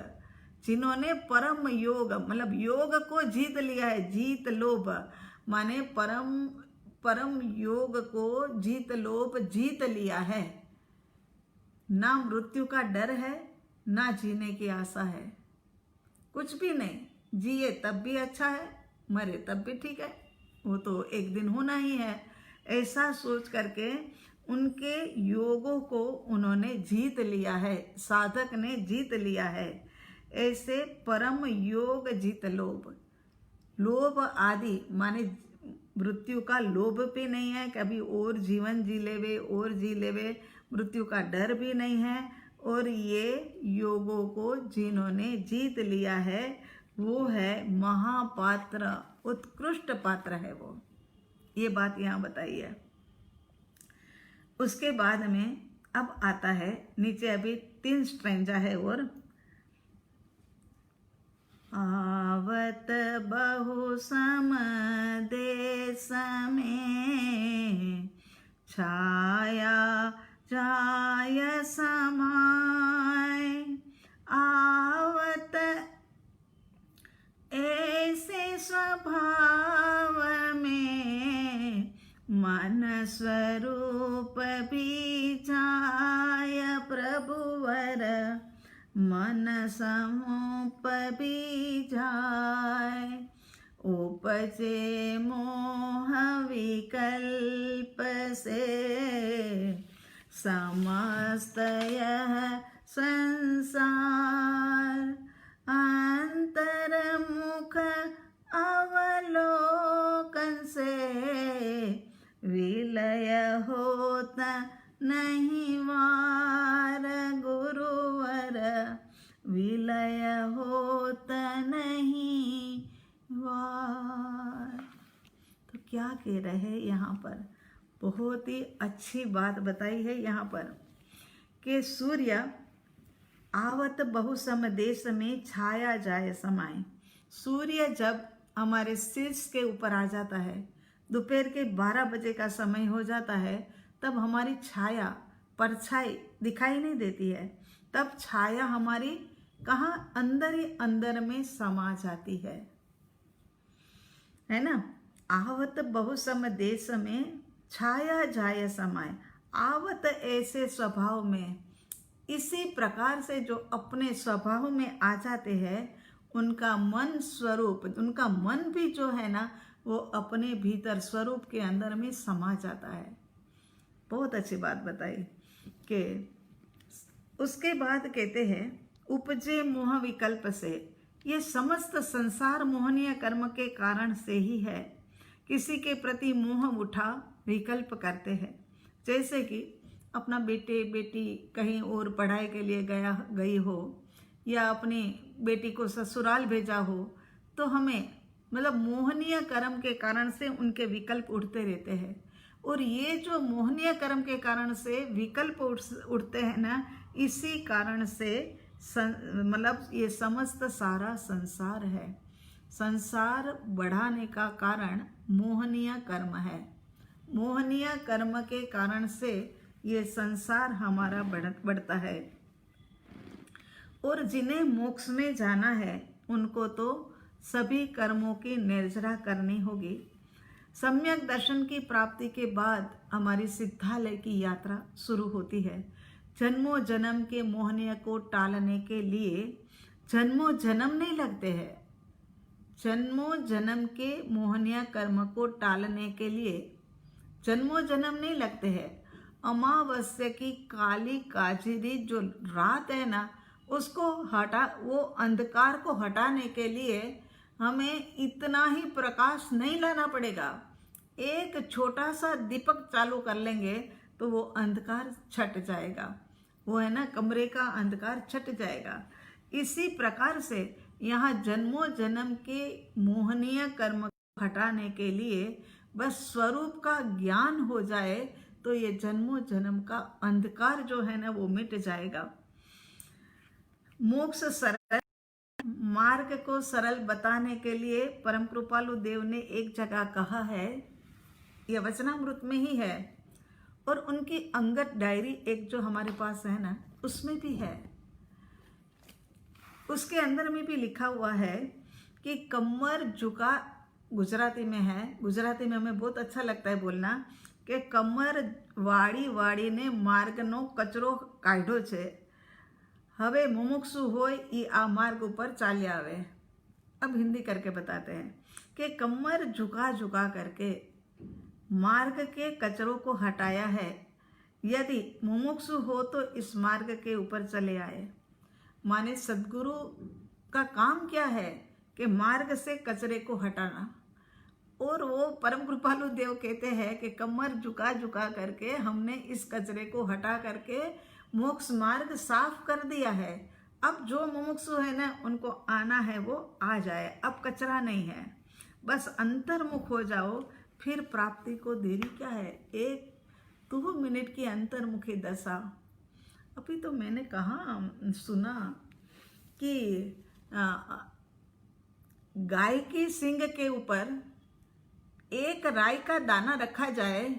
जिन्होंने परम योग मतलब योग को जीत लिया है, जीत लोभ माने परम योग को जीत लोभ जीत लिया है। ना मृत्यु का डर है, ना जीने की आशा है, कुछ भी नहीं। जिए तब भी अच्छा है, मरे तब भी ठीक है, वो तो एक दिन होना ही है। ऐसा सोच करके उनके योगों को उन्होंने जीत लिया है, साधक ने जीत लिया है। ऐसे परम योग जीत लोभ। लोभ आदि माने मृत्यु का लोभ भी नहीं है, कभी और जीवन जी लेवे और जी लेवे, मृत्यु का डर भी नहीं है। और ये योगों को जिन्होंने जीत लिया है वो है महापात्र, उत्कृष्ट पात्र है वो, ये बात यहाँ बताई है। उसके बाद में अब आता है नीचे, अभी 3 स्ट्रेंजा है, और आवत बहु सम देश में छाया जाय समाय, आवत ऐसे स्वभाव में मन स्वरूप भी जाय प्रभुवर, मन समूप भी जाय, उपजे मोह विकल्प से समस्त यह संसार, अंतर्मुख अवलोकन से विलय होता नहीं वार, गुरुवर विलय होता नहीं वार। तो क्या कह रहे हैं यहाँ पर? बहुत ही अच्छी बात बताई है यहाँ पर कि सूर्य आवत बहु सम देश में छाया जाए समाए। सूर्य जब हमारे शीर्ष के ऊपर आ जाता है, दोपहर के 12 बजे का समय हो जाता है, तब हमारी छाया परछाई दिखाई नहीं देती है। तब छाया हमारी कहाँ, अंदर ही अंदर में समा जाती है ना। आवत बहु सम देश में छाया जाय समाए। आवत ऐसे स्वभाव में, इसी प्रकार से जो अपने स्वभाव में आ जाते हैं, उनका मन स्वरूप, उनका मन भी जो है ना, वो अपने भीतर स्वरूप के अंदर में समा जाता है। बहुत अच्छी बात बताई कि उसके बाद कहते हैं उपजे मोह विकल्प से। ये समस्त संसार मोहनीय कर्म के कारण से ही है। किसी के प्रति मोह उठा विकल्प करते हैं, जैसे कि अपना बेटे बेटी कहीं और पढ़ाई के लिए गई हो, या अपनी बेटी को ससुराल भेजा हो, तो हमें मतलब मोहनीय कर्म के कारण से उनके विकल्प उठते रहते हैं। और ये जो मोहनीय कर्म के कारण से विकल्प उठते हैं ना, इसी कारण से मतलब ये समस्त सारा संसार है। संसार बढ़ाने का कारण मोहनीय कर्म है। मोहनीय कर्म के कारण से ये संसार हमारा बढ़ता है। और जिन्हें मोक्ष में जाना है, उनको तो सभी कर्मों की निर्जरा करनी होगी। सम्यक दर्शन की प्राप्ति के बाद हमारी सिद्धालय की यात्रा शुरू होती है। जन्मों जन्म के मोहनीय को टालने के लिए जन्मों जन्म नहीं लगते हैं। जन्मों जन्म के मोहनीय कर्म को टालने के लिए जन्मों जन्म नहीं लगते हैं। अमावस्या की काली काजिरी जो रात है ना, उसको वो अंधकार को हटाने के लिए हमें इतना ही प्रकाश नहीं लाना पड़ेगा। एक छोटा सा दीपक चालू कर लेंगे तो वो अंधकार छट जाएगा। वो है ना, कमरे का अंधकार छट जाएगा। इसी प्रकार से यहाँ जन्मों जन्म के मोहनीय कर्म को हटाने के लिए बस स्वरूप का ज्ञान हो जाए तो ये जन्मों जन्म का अंधकार जो है ना, वो मिट जाएगा। मोक्ष सरल मार्ग को सरल बताने के लिए परम कृपालु देव ने एक जगह कहा है, यह वचनामृत में ही है, और उनकी अंगत डायरी एक जो हमारे पास है ना, उसमें भी है। उसके अंदर में भी लिखा हुआ है कि कमर झुका, गुजराती में है, गुजराती में हमें बहुत अच्छा लगता है बोलना, कि कमर वाड़ी वाड़ी ने मार्ग नो कचरो काढ़्यो छे, हवे मुमुक्षु होय ई आ मार्ग ऊपर चाल्या आवे। अब हिंदी करके बताते हैं कि कमर झुका झुका करके मार्ग के कचरों को हटाया है। यदि मुमुक्षु हो तो इस मार्ग के ऊपर चले आए। माने सदगुरु का काम क्या है कि मार्ग से कचरे को हटाना। और वो परम कृपालु देव कहते हैं कि कमर झुका झुका करके हमने इस कचरे को हटा करके मोक्ष मार्ग साफ कर दिया है। अब जो मुमुक्षु है ना, उनको आना है वो आ जाए। अब कचरा नहीं है, बस अंतर्मुख हो जाओ, फिर प्राप्ति को देरी क्या है। 1-2 मिनट की अंतर्मुखी दशा। अभी तो मैंने कहाँ सुना कि गाय की सींग के ऊपर एक राई का दाना रखा जाए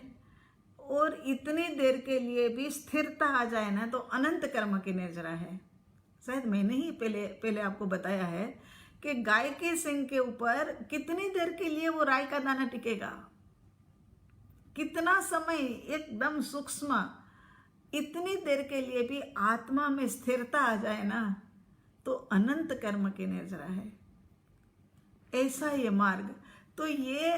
और इतनी देर के लिए भी स्थिरता आ जाए ना, तो अनंत कर्म की निर्जरा है। शायद मैंने ही पहले आपको बताया है कि गाय के सींग के ऊपर कितनी देर के लिए वो राई का दाना टिकेगा, कितना समय, एकदम सूक्ष्म, इतनी देर के लिए भी आत्मा में स्थिरता आ जाए ना, तो अनंत कर्म की निर्जरा है। ऐसा ये मार्ग, तो ये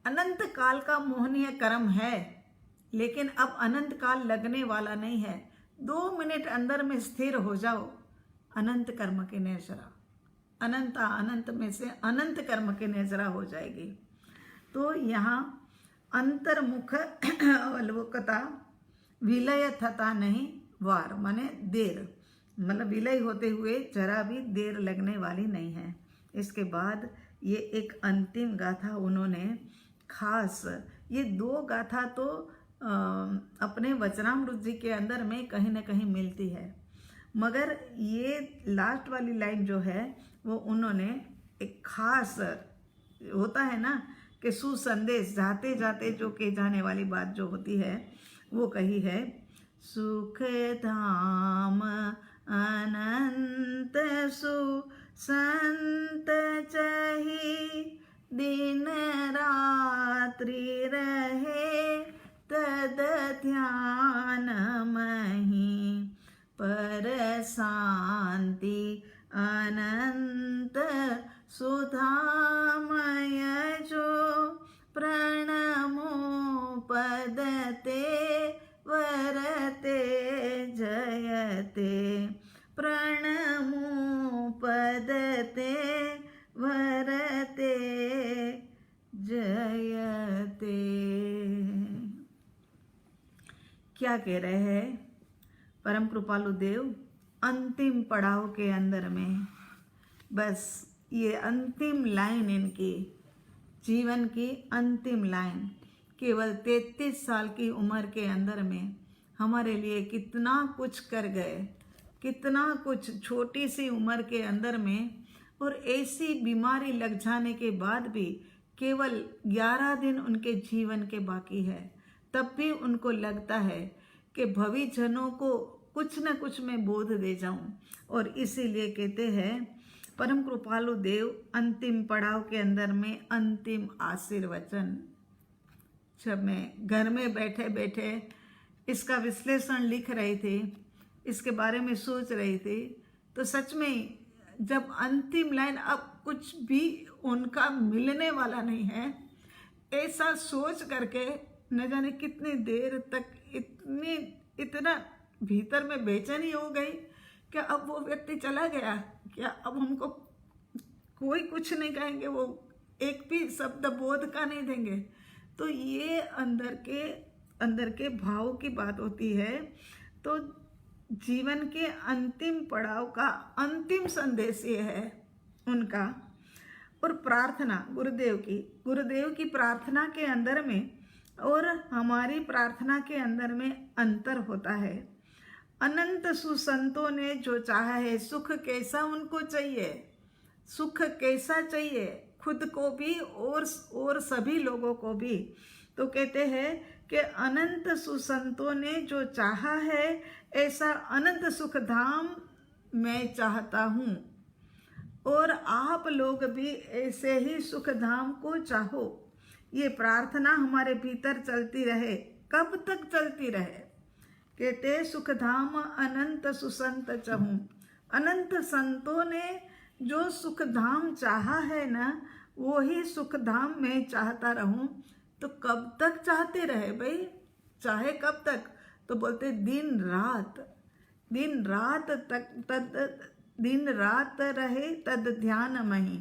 अनंत काल का मोहनीय कर्म है, लेकिन अब अनंत काल लगने वाला नहीं है। 2 मिनट अंदर में स्थिर हो जाओ, अनंत कर्म की निर्जरा, अनंत में से अनंत कर्म की निर्जरा हो जाएगी। तो यहाँ अंतर्मुख अवलोकता विलय थता नहीं वार, माने देर, मतलब विलय होते हुए जरा भी देर लगने वाली नहीं है। इसके बाद ये एक अंतिम गाथा उन्होंने खास ये दो गाथा तो अपने वचनामृत जी के अंदर में कहीं ना कहीं मिलती है, मगर ये लास्ट वाली लाइन जो है वो उन्होंने एक खास होता है ना कि सुसंदेश जाते जाते जो के जाने वाली बात जो होती है वो कही है। सुख धाम अनंत संत चही दिन रात्रि रहे तद ध्यान मही पर शांति अनंत सुधामय जो प्रणमो पदते वरते जयते प्रणमो पदते वरते जयते। क्या कह रहे हैं परम कृपालु देव? अंतिम पड़ाव के अंदर में बस ये अंतिम लाइन, इनकी जीवन की अंतिम लाइन, केवल 33 साल की उम्र के अंदर में हमारे लिए कितना कुछ कर गए, कितना कुछ छोटी सी उम्र के अंदर में, और ऐसी बीमारी लग जाने के बाद भी केवल 11 दिन उनके जीवन के बाकी है, तब भी उनको लगता है कि भविष्य जनों को कुछ न कुछ मैं बोध दे जाऊं। और इसीलिए कहते हैं परम कृपालु देव अंतिम पड़ाव के अंदर में अंतिम आशीर्वचन। जब मैं घर में बैठे बैठे इसका विश्लेषण लिख रही थी, इसके बारे में सोच रही थी, तो सच में जब अंतिम लाइन अब कुछ भी उनका मिलने वाला नहीं है, ऐसा सोच करके न जाने कितनी देर तक इतना भीतर में बेचैनी हो गई। क्या अब वो व्यक्ति चला गया? क्या अब हमको कोई कुछ नहीं कहेंगे, वो एक भी शब्द बोध का नहीं देंगे? तो ये अंदर के भाव की बात होती है। तो जीवन के अंतिम पड़ाव का अंतिम संदेश ये है उनका। और प्रार्थना गुरुदेव की प्रार्थना के अंदर में और हमारी प्रार्थना के अंदर में अंतर होता है। अनंत सुसंतों ने जो चाहा है, सुख कैसा उनको चाहिए, सुख कैसा चाहिए खुद को भी और सभी लोगों को भी, तो कहते हैं कि अनंत सुसंतों ने जो चाहा है ऐसा अनंत सुख धाम मैं चाहता हूँ, और आप लोग भी ऐसे ही सुख धाम को चाहो। ये प्रार्थना हमारे भीतर चलती रहे। कब तक चलती रहे? कहते सुख धाम अनंत सुसंत चहूँ। अनंत संतों ने जो सुख धाम चाहा है ना, वो ही सुख धाम मैं चाहता रहूं। तो कब तक चाहते रहे भाई? चाहे कब तक? तो बोलते दिन रात रहे तद ध्यान मही,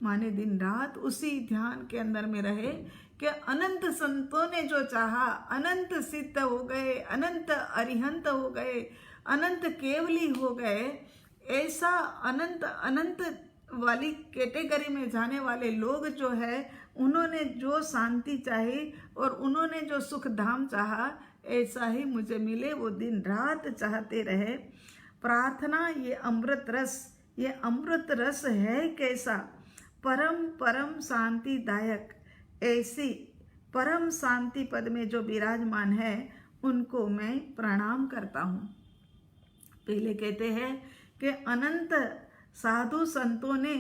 माने दिन रात उसी ध्यान के अंदर में रहे कि अनंत संतों ने जो चाहा, अनंत सिद्ध हो गए, अनंत अरिहंत हो गए, अनंत केवली हो गए। ऐसा अनंत वाली कैटेगरी में जाने वाले लोग जो है, उन्होंने जो शांति चाही और उन्होंने जो सुख धाम चाहा, ऐसा ही मुझे मिले। वो दिन रात चाहते रहे। प्रार्थना ये अमृत रस है कैसा, परम शांतिदायक। ऐसी परम शांति पद में जो विराजमान है, उनको मैं प्रणाम करता हूँ। पहले कहते हैं कि अनंत साधु संतों ने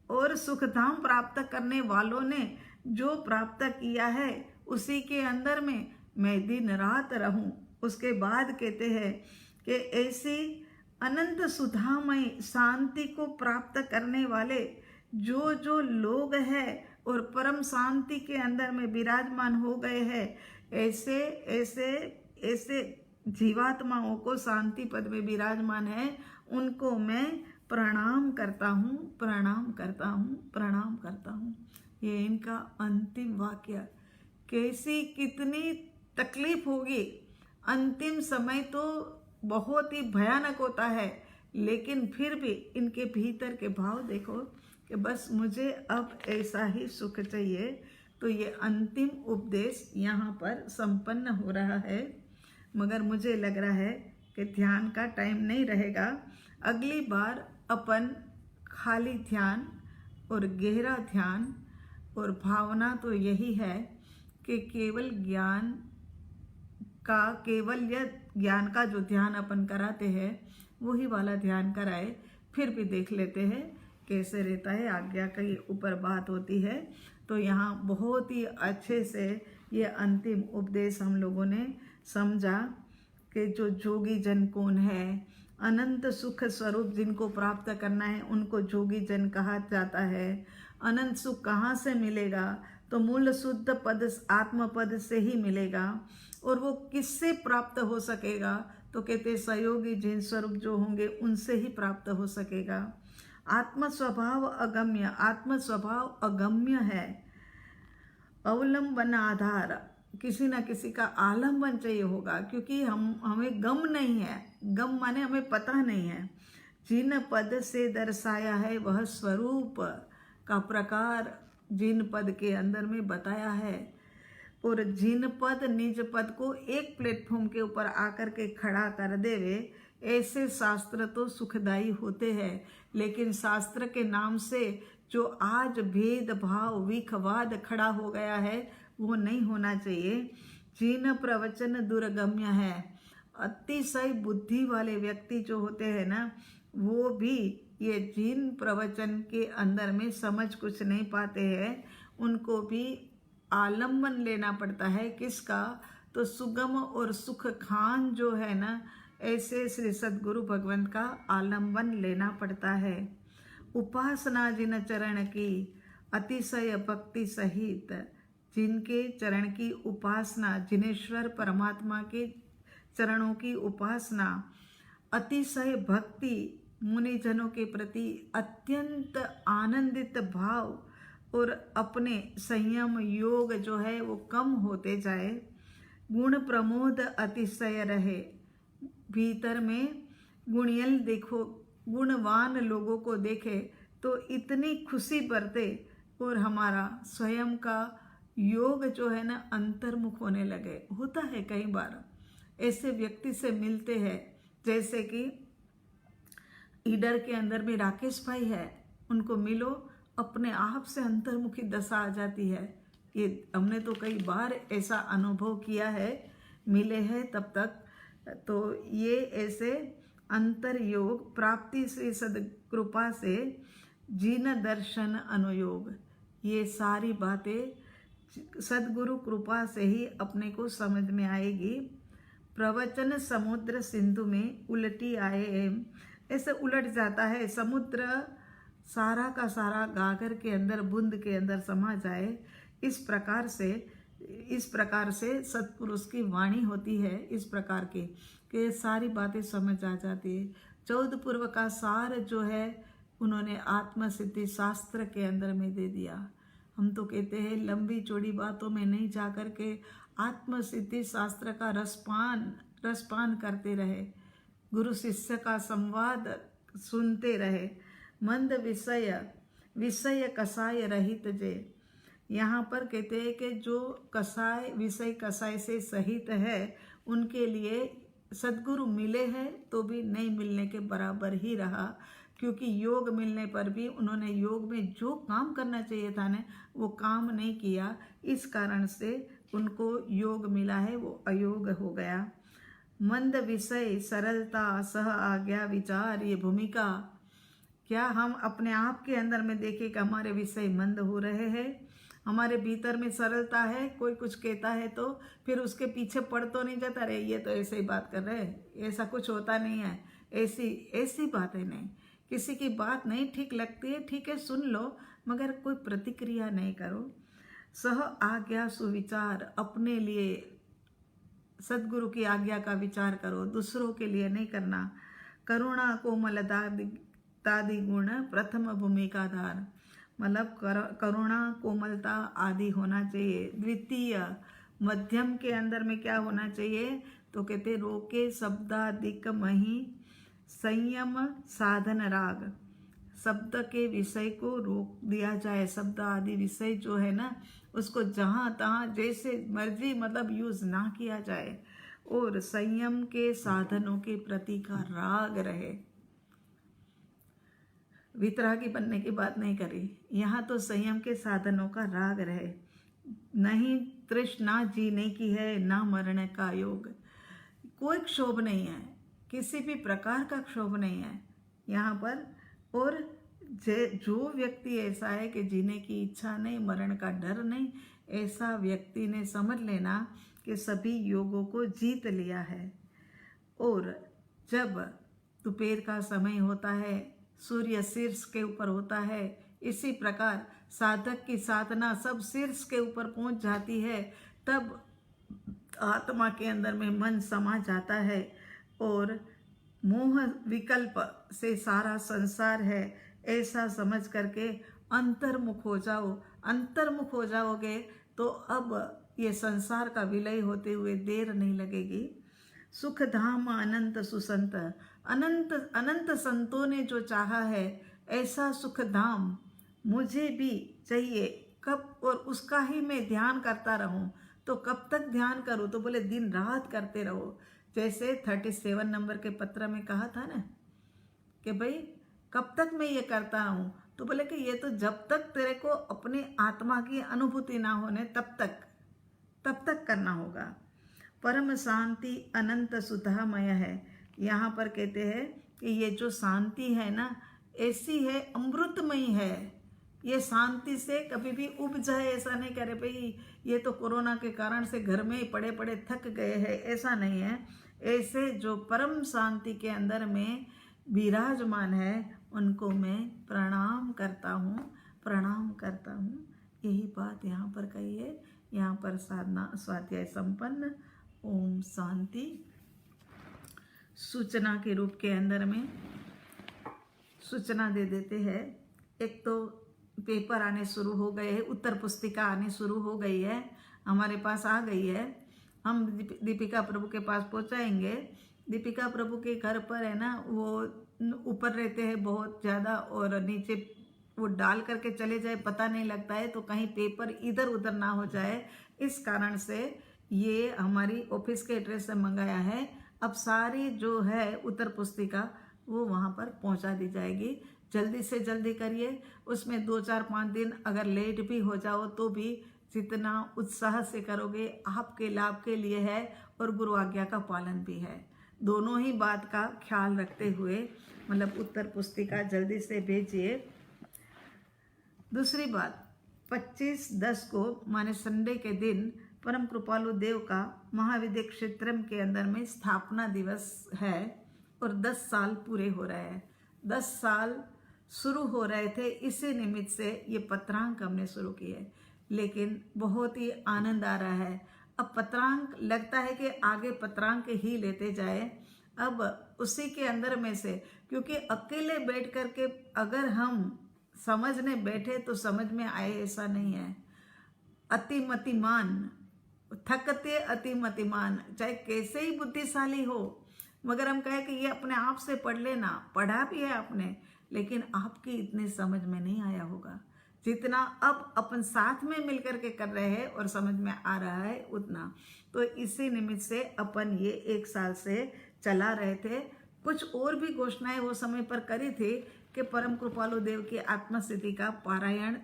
और सुखधाम प्राप्त करने वालों ने जो प्राप्त किया है, उसी के अंदर में मैं दिन रात रहूं। उसके बाद कहते हैं कि ऐसी अनंत सुधामय शांति को प्राप्त करने वाले जो लोग हैं और परम शांति के अंदर में विराजमान हो गए हैं, ऐसे जीवात्माओं को शांति पद में विराजमान है, उनको मैं प्रणाम करता हूँ। ये इनका अंतिम वाक्य। कैसी कितनी तकलीफ होगी। अंतिम समय तो बहुत ही भयानक होता है, लेकिन फिर भी इनके भीतर के भाव देखो कि बस मुझे अब ऐसा ही सुख चाहिए। तो ये अंतिम उपदेश यहाँ पर संपन्न हो रहा है। मगर मुझे लग रहा है कि ध्यान का टाइम नहीं रहेगा। अगली बार अपन खाली ध्यान और गहरा ध्यान और भावना तो यही है कि केवल ज्ञान का जो ध्यान अपन कराते हैं वही वाला ध्यान कराए। फिर भी देख लेते हैं कैसे रहता है। आज्ञा के ऊपर बात होती है। तो यहाँ बहुत ही अच्छे से ये अंतिम उपदेश हम लोगों ने समझा कि जो जोगी जन कौन है, अनंत सुख स्वरूप जिनको प्राप्त करना है उनको जोगी जन कहा जाता है। अनंत सुख कहाँ से मिलेगा? तो मूल शुद्ध पद आत्म पद से ही मिलेगा। और वो किससे प्राप्त हो सकेगा? तो कहते सहयोगी जिन स्वरूप जो होंगे उनसे ही प्राप्त हो सकेगा। आत्म स्वभाव अगम्य है। अवलंबन आधार, किसी ना किसी का आलंबन चाहिए होगा, क्योंकि हमें गम नहीं है। गम माने हमें पता नहीं है। जिन पद से दर्शाया है वह स्वरूप का प्रकार जिन पद के अंदर में बताया है। और जिन पद निज पद को एक प्लेटफॉर्म के ऊपर आकर के खड़ा कर देवे, ऐसे शास्त्र तो सुखदायी होते हैं। लेकिन शास्त्र के नाम से जो आज भेदभाव विखवाद खड़ा हो गया है वो नहीं होना चाहिए। जिन प्रवचन दुर्गम्य है, अतिशय बुद्धि वाले व्यक्ति जो होते हैं ना, वो भी ये जिन प्रवचन के अंदर में समझ कुछ नहीं पाते हैं, उनको भी आलम्बन लेना पड़ता है। किसका? तो सुगम और सुख खान जो है ना, ऐसे श्री सद्गुरु भगवंत का आलम्बन लेना पड़ता है। उपासना जिन चरण की अतिशय भक्ति सहित, जिनके चरण की उपासना, जिनेश्वर परमात्मा के चरणों की उपासना अतिशय भक्ति, मुनिजनों के प्रति अत्यंत आनंदित भाव और अपने संयम योग जो है वो कम होते जाए। गुण प्रमोद अतिशय रहे, भीतर में गुणियल देखो, गुणवान लोगों को देखे तो इतनी खुशी बरते और हमारा स्वयं का योग जो है ना अंतर्मुख होने लगे। होता है कई बार ऐसे व्यक्ति से मिलते हैं, जैसे कि ईडर के अंदर में राकेश भाई है, उनको मिलो, अपने आप से अंतर्मुखी दशा आ जाती है। ये हमने तो कई बार ऐसा अनुभव किया है, मिले हैं तब तक। तो ये ऐसे अंतर योग प्राप्ति से सदकृपा से जीन दर्शन अनुयोग, ये सारी बातें सदगुरु कृपा से ही अपने को समझ में आएगी। प्रवचन समुद्र सिंधु में उलटी आए, ऐसे उलट जाता है समुद्र, सारा का सारा गागर के अंदर बूंद के अंदर समा जाए। इस प्रकार से सत्पुरुष की वाणी होती है, इस प्रकार की कि सारी बातें समझ आ जाती है। 14 पूर्व का सार जो है उन्होंने आत्मसिद्धि शास्त्र के अंदर में दे दिया। हम तो कहते हैं लंबी चौड़ी बातों में नहीं जा कर के आत्मसिद्धि शास्त्र का रसपान करते रहे, गुरु शिष्य का संवाद सुनते रहे। मंद विषय कसाय रहित जे, यहाँ पर कहते हैं कि जो विषय कसाय से सहित है उनके लिए सद्गुरु मिले हैं तो भी नहीं मिलने के बराबर ही रहा, क्योंकि योग मिलने पर भी उन्होंने योग में जो काम करना चाहिए था ना वो काम नहीं किया। इस कारण से उनको योग मिला है, वो अयोग हो गया। मंद विषय सरलता सह आज्ञा विचार, ये भूमिका, क्या हम अपने आप के अंदर में देखें कि हमारे विषय मंद हो रहे हैं, हमारे भीतर में सरलता है। कोई कुछ कहता है तो फिर उसके पीछे पड़ तो नहीं जाता, रे ये तो ऐसे ही बात कर रहे हैं, ऐसा कुछ होता नहीं है, ऐसी बातें नहीं। किसी की बात नहीं ठीक लगती है, ठीक है सुन लो, मगर कोई प्रतिक्रिया नहीं करो। सह आज्ञा सुविचार, अपने लिए सद्गुरु की आज्ञा का विचार करो, दूसरों के लिए नहीं करना। करुणा कोमलतादि गुण प्रथम भूमिकाधार, मतलब करुणा कोमलता आदि होना चाहिए। द्वितीय मध्यम के अंदर में क्या होना चाहिए? तो कहते रोके शब्दादिक मही संयम साधन राग, शब्द के विषय को रोक दिया जाए। शब्द आदि विषय जो है ना, उसको जहाँ तहाँ जैसे मर्जी मतलब यूज ना किया जाए, और संयम के साधनों के प्रति का राग रहे। वितरागी बनने की बात नहीं करी, यहाँ तो संयम के साधनों का राग रहे। नहीं तृष्णा जीने की है, ना मरने का योग। कोई क्षोभ नहीं है, किसी भी प्रकार का क्षोभ नहीं है यहाँ पर। और जो व्यक्ति ऐसा है कि जीने की इच्छा नहीं, मरण का डर नहीं, ऐसा व्यक्ति ने समझ लेना कि सभी योगों को जीत लिया है। और जब दोपहर का समय होता है, सूर्य शीर्ष के ऊपर होता है, इसी प्रकार साधक की साधना सब शीर्ष के ऊपर पहुंच जाती है, तब आत्मा के अंदर में मन समा जाता है और मोह विकल्प से सारा संसार है ऐसा समझ करके अंतर्मुख हो जाओ। अंतर्मुख हो जाओगे तो अब ये संसार का विलय होते हुए देर नहीं लगेगी। सुख धाम अनंत सुसंत, अनंत अनंत संतों ने जो चाहा है ऐसा सुख धाम मुझे भी चाहिए। कब, और उसका ही मैं ध्यान करता रहूं। तो कब तक ध्यान करूं? तो बोले दिन रात करते रहो। जैसे 37 नंबर के पत्र में कहा था ना कि भाई कब तक मैं ये करता हूं, तो बोले कि ये तो जब तक तेरे को अपनी आत्मा की अनुभूति ना होने तब तक करना होगा। परम शांति अनंत सुधामय है। यहाँ पर कहते हैं कि ये जो शांति है ना, ऐसी है, अमृतमयी है। ये शांति से कभी भी उब जाए ऐसा नहीं करे भाई ये तो कोरोना के कारण से घर में ही पड़े पड़े थक गए हैं, ऐसा नहीं है। ऐसे जो परम शांति के अंदर में विराजमान है उनको मैं प्रणाम करता हूँ। यही बात यहाँ पर कही है। यहाँ पर साधना स्वाध्याय संपन्न। ओम शांति। सूचना के रूप के अंदर में सूचना दे देते हैं। एक तो पेपर आने शुरू हो गए हैं, उत्तर पुस्तिका आने शुरू हो गई है, हमारे पास आ गई है। हम दीपिका प्रभु के पास पहुंचाएंगे। दीपिका प्रभु के घर पर है ना, वो ऊपर रहते हैं बहुत ज़्यादा और नीचे वो डाल करके चले जाए पता नहीं लगता है, तो कहीं पेपर इधर उधर ना हो जाए, इस कारण से ये हमारी ऑफिस के एड्रेस से मंगाया है। अब सारी जो है उत्तर पुस्तिका वो वहाँ पर पहुँचा दी जाएगी। जल्दी से जल्दी करिए। उसमें 2-4-5 दिन अगर लेट भी हो जाओ तो भी जितना उत्साह से करोगे आपके लाभ के लिए है और गुरु आज्ञा का पालन भी है। दोनों ही बात का ख्याल रखते हुए मतलब उत्तर पुस्तिका जल्दी से भेजिए। दूसरी बात, 25/10 को माने संडे के दिन परम कृपालु देव का महाविद्य क्षेत्रम के अंदर में स्थापना दिवस है और 10 साल पूरे हो रहे हैं। 10 साल शुरू हो रहे थे, इसी निमित्त से ये पत्रांक हमने शुरू किए, लेकिन बहुत ही आनंद आ रहा है। अब पत्रांक लगता है कि आगे पत्रांक ही लेते जाए। अब उसी के अंदर में से, क्योंकि अकेले बैठ करके अगर हम समझने बैठे तो समझ में आए ऐसा नहीं है। अतिमतिमान, थकते अतिमतिमान, चाहे कैसे ही बुद्धिशाली हो, मगर हम कहें कि ये अपने आप से पढ़ लेना, पढ़ा भी है आपने, लेकिन आपकी इतनी समझ में नहीं आया होगा जितना अब अपन साथ में मिलकर के कर रहे हैं और समझ में आ रहा है उतना। तो इसी निमित्त से अपन ये 1 साल से चला रहे थे। कुछ और भी घोषणाएं वो समय पर करी थी कि परम कृपालु देव की आत्मस्थिति का पारायण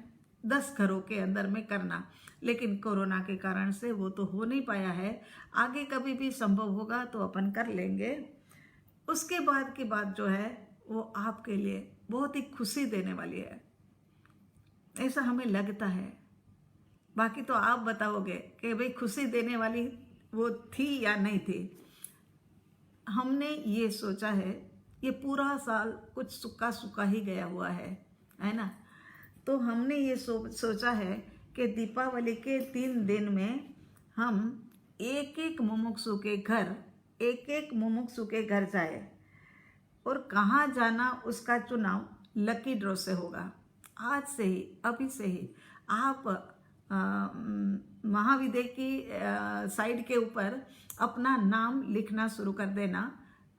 10 घरों के अंदर में करना, लेकिन कोरोना के कारण से वो तो हो नहीं पाया है। आगे कभी भी संभव होगा तो अपन कर लेंगे। उसके बाद की बात जो है वो आपके लिए बहुत ही खुशी देने वाली है, ऐसा हमें लगता है। बाकी तो आप बताओगे कि भाई खुशी देने वाली वो थी या नहीं थी। हमने ये सोचा है, ये पूरा साल कुछ सूखा सूखा ही गया हुआ है ना। तो हमने ये सोचा है कि दीपावली के 3 दिन में हम एक मुमुक्षु के घर जाए और कहाँ जाना उसका चुनाव लकी ड्रॉ से होगा। आज से ही, अभी से ही आप महाविद्य की साइड के ऊपर अपना नाम लिखना शुरू कर देना।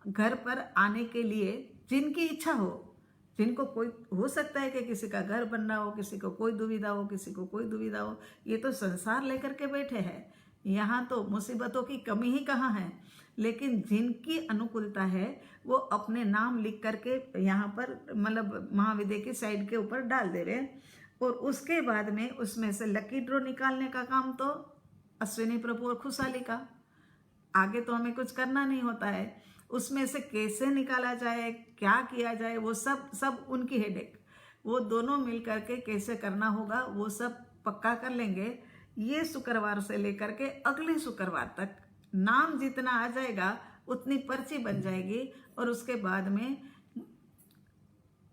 घर पर आने के लिए जिनकी इच्छा हो, जिनको कोई हो सकता है कि किसी का घर बन रहा हो, किसी को कोई दुविधा हो, किसी को कोई दुविधा हो, ये तो संसार लेकर के बैठे हैं। यहाँ तो मुसीबतों की कमी ही कहाँ है। लेकिन जिनकी अनुकूलता है वो अपने नाम लिख करके यहाँ पर मतलब महाविद्या की साइड के ऊपर डाल दे रहे हैं, और उसके बाद में उसमें से लकी ड्रॉ निकालने का काम तो अश्विनी प्रभु और खुशहाली का। आगे तो हमें कुछ करना नहीं होता है। उसमें से कैसे निकाला जाए, क्या किया जाए, वो सब उनकी हेडेक। वो दोनों मिल करके कैसे करना होगा वो सब पक्का कर लेंगे। ये शुक्रवार से लेकर के अगले शुक्रवार तक नाम जितना आ जाएगा उतनी पर्ची बन जाएगी, और उसके बाद में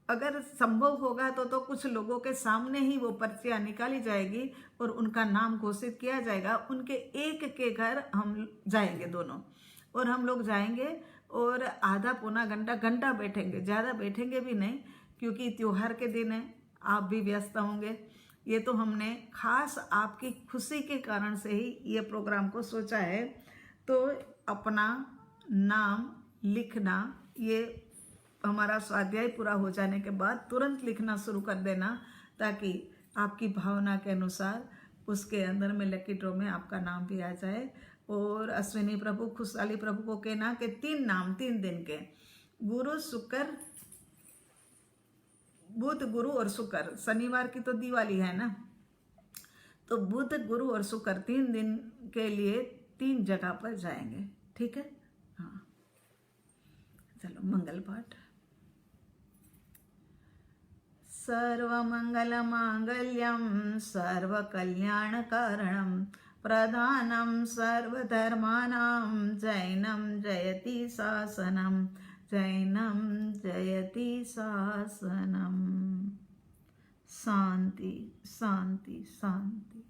अगर संभव होगा तो कुछ लोगों के सामने ही वो पर्चियाँ निकाली जाएगी और उनका नाम घोषित किया जाएगा। उनके एक के घर हम जाएंगे दोनों, और हम लोग जाएंगे और आधा पौना घंटा बैठेंगे, ज़्यादा बैठेंगे भी नहीं, क्योंकि त्योहार के दिन है, आप भी व्यस्त होंगे। ये तो हमने खास आपकी खुशी के कारण से ही ये प्रोग्राम को सोचा है। तो अपना नाम लिखना, ये हमारा स्वाध्याय पूरा हो जाने के बाद तुरंत लिखना शुरू कर देना, ताकि आपकी भावना के अनुसार उसके अंदर में लकी ड्रॉ में आपका नाम भी आ जाए। और अश्विनी प्रभु खुशहाली प्रभु को कहना कि 3 नाम 3 दिन के, गुरु शुक्र, बुध गुरु और शुक्र। शनिवार की तो दिवाली है ना, तो बुध गुरु और शुक्र 3 दिन के लिए 3 जगह पर जाएंगे। ठीक है, हाँ चलो मंगल पाठ। सर्वमंगलमांगल्यं सर्वकल्याणकारणं प्रधानं सर्वधर्माणां जैनं जयति शासनं, जैनं जयति शासनं। शांति शांति शांति।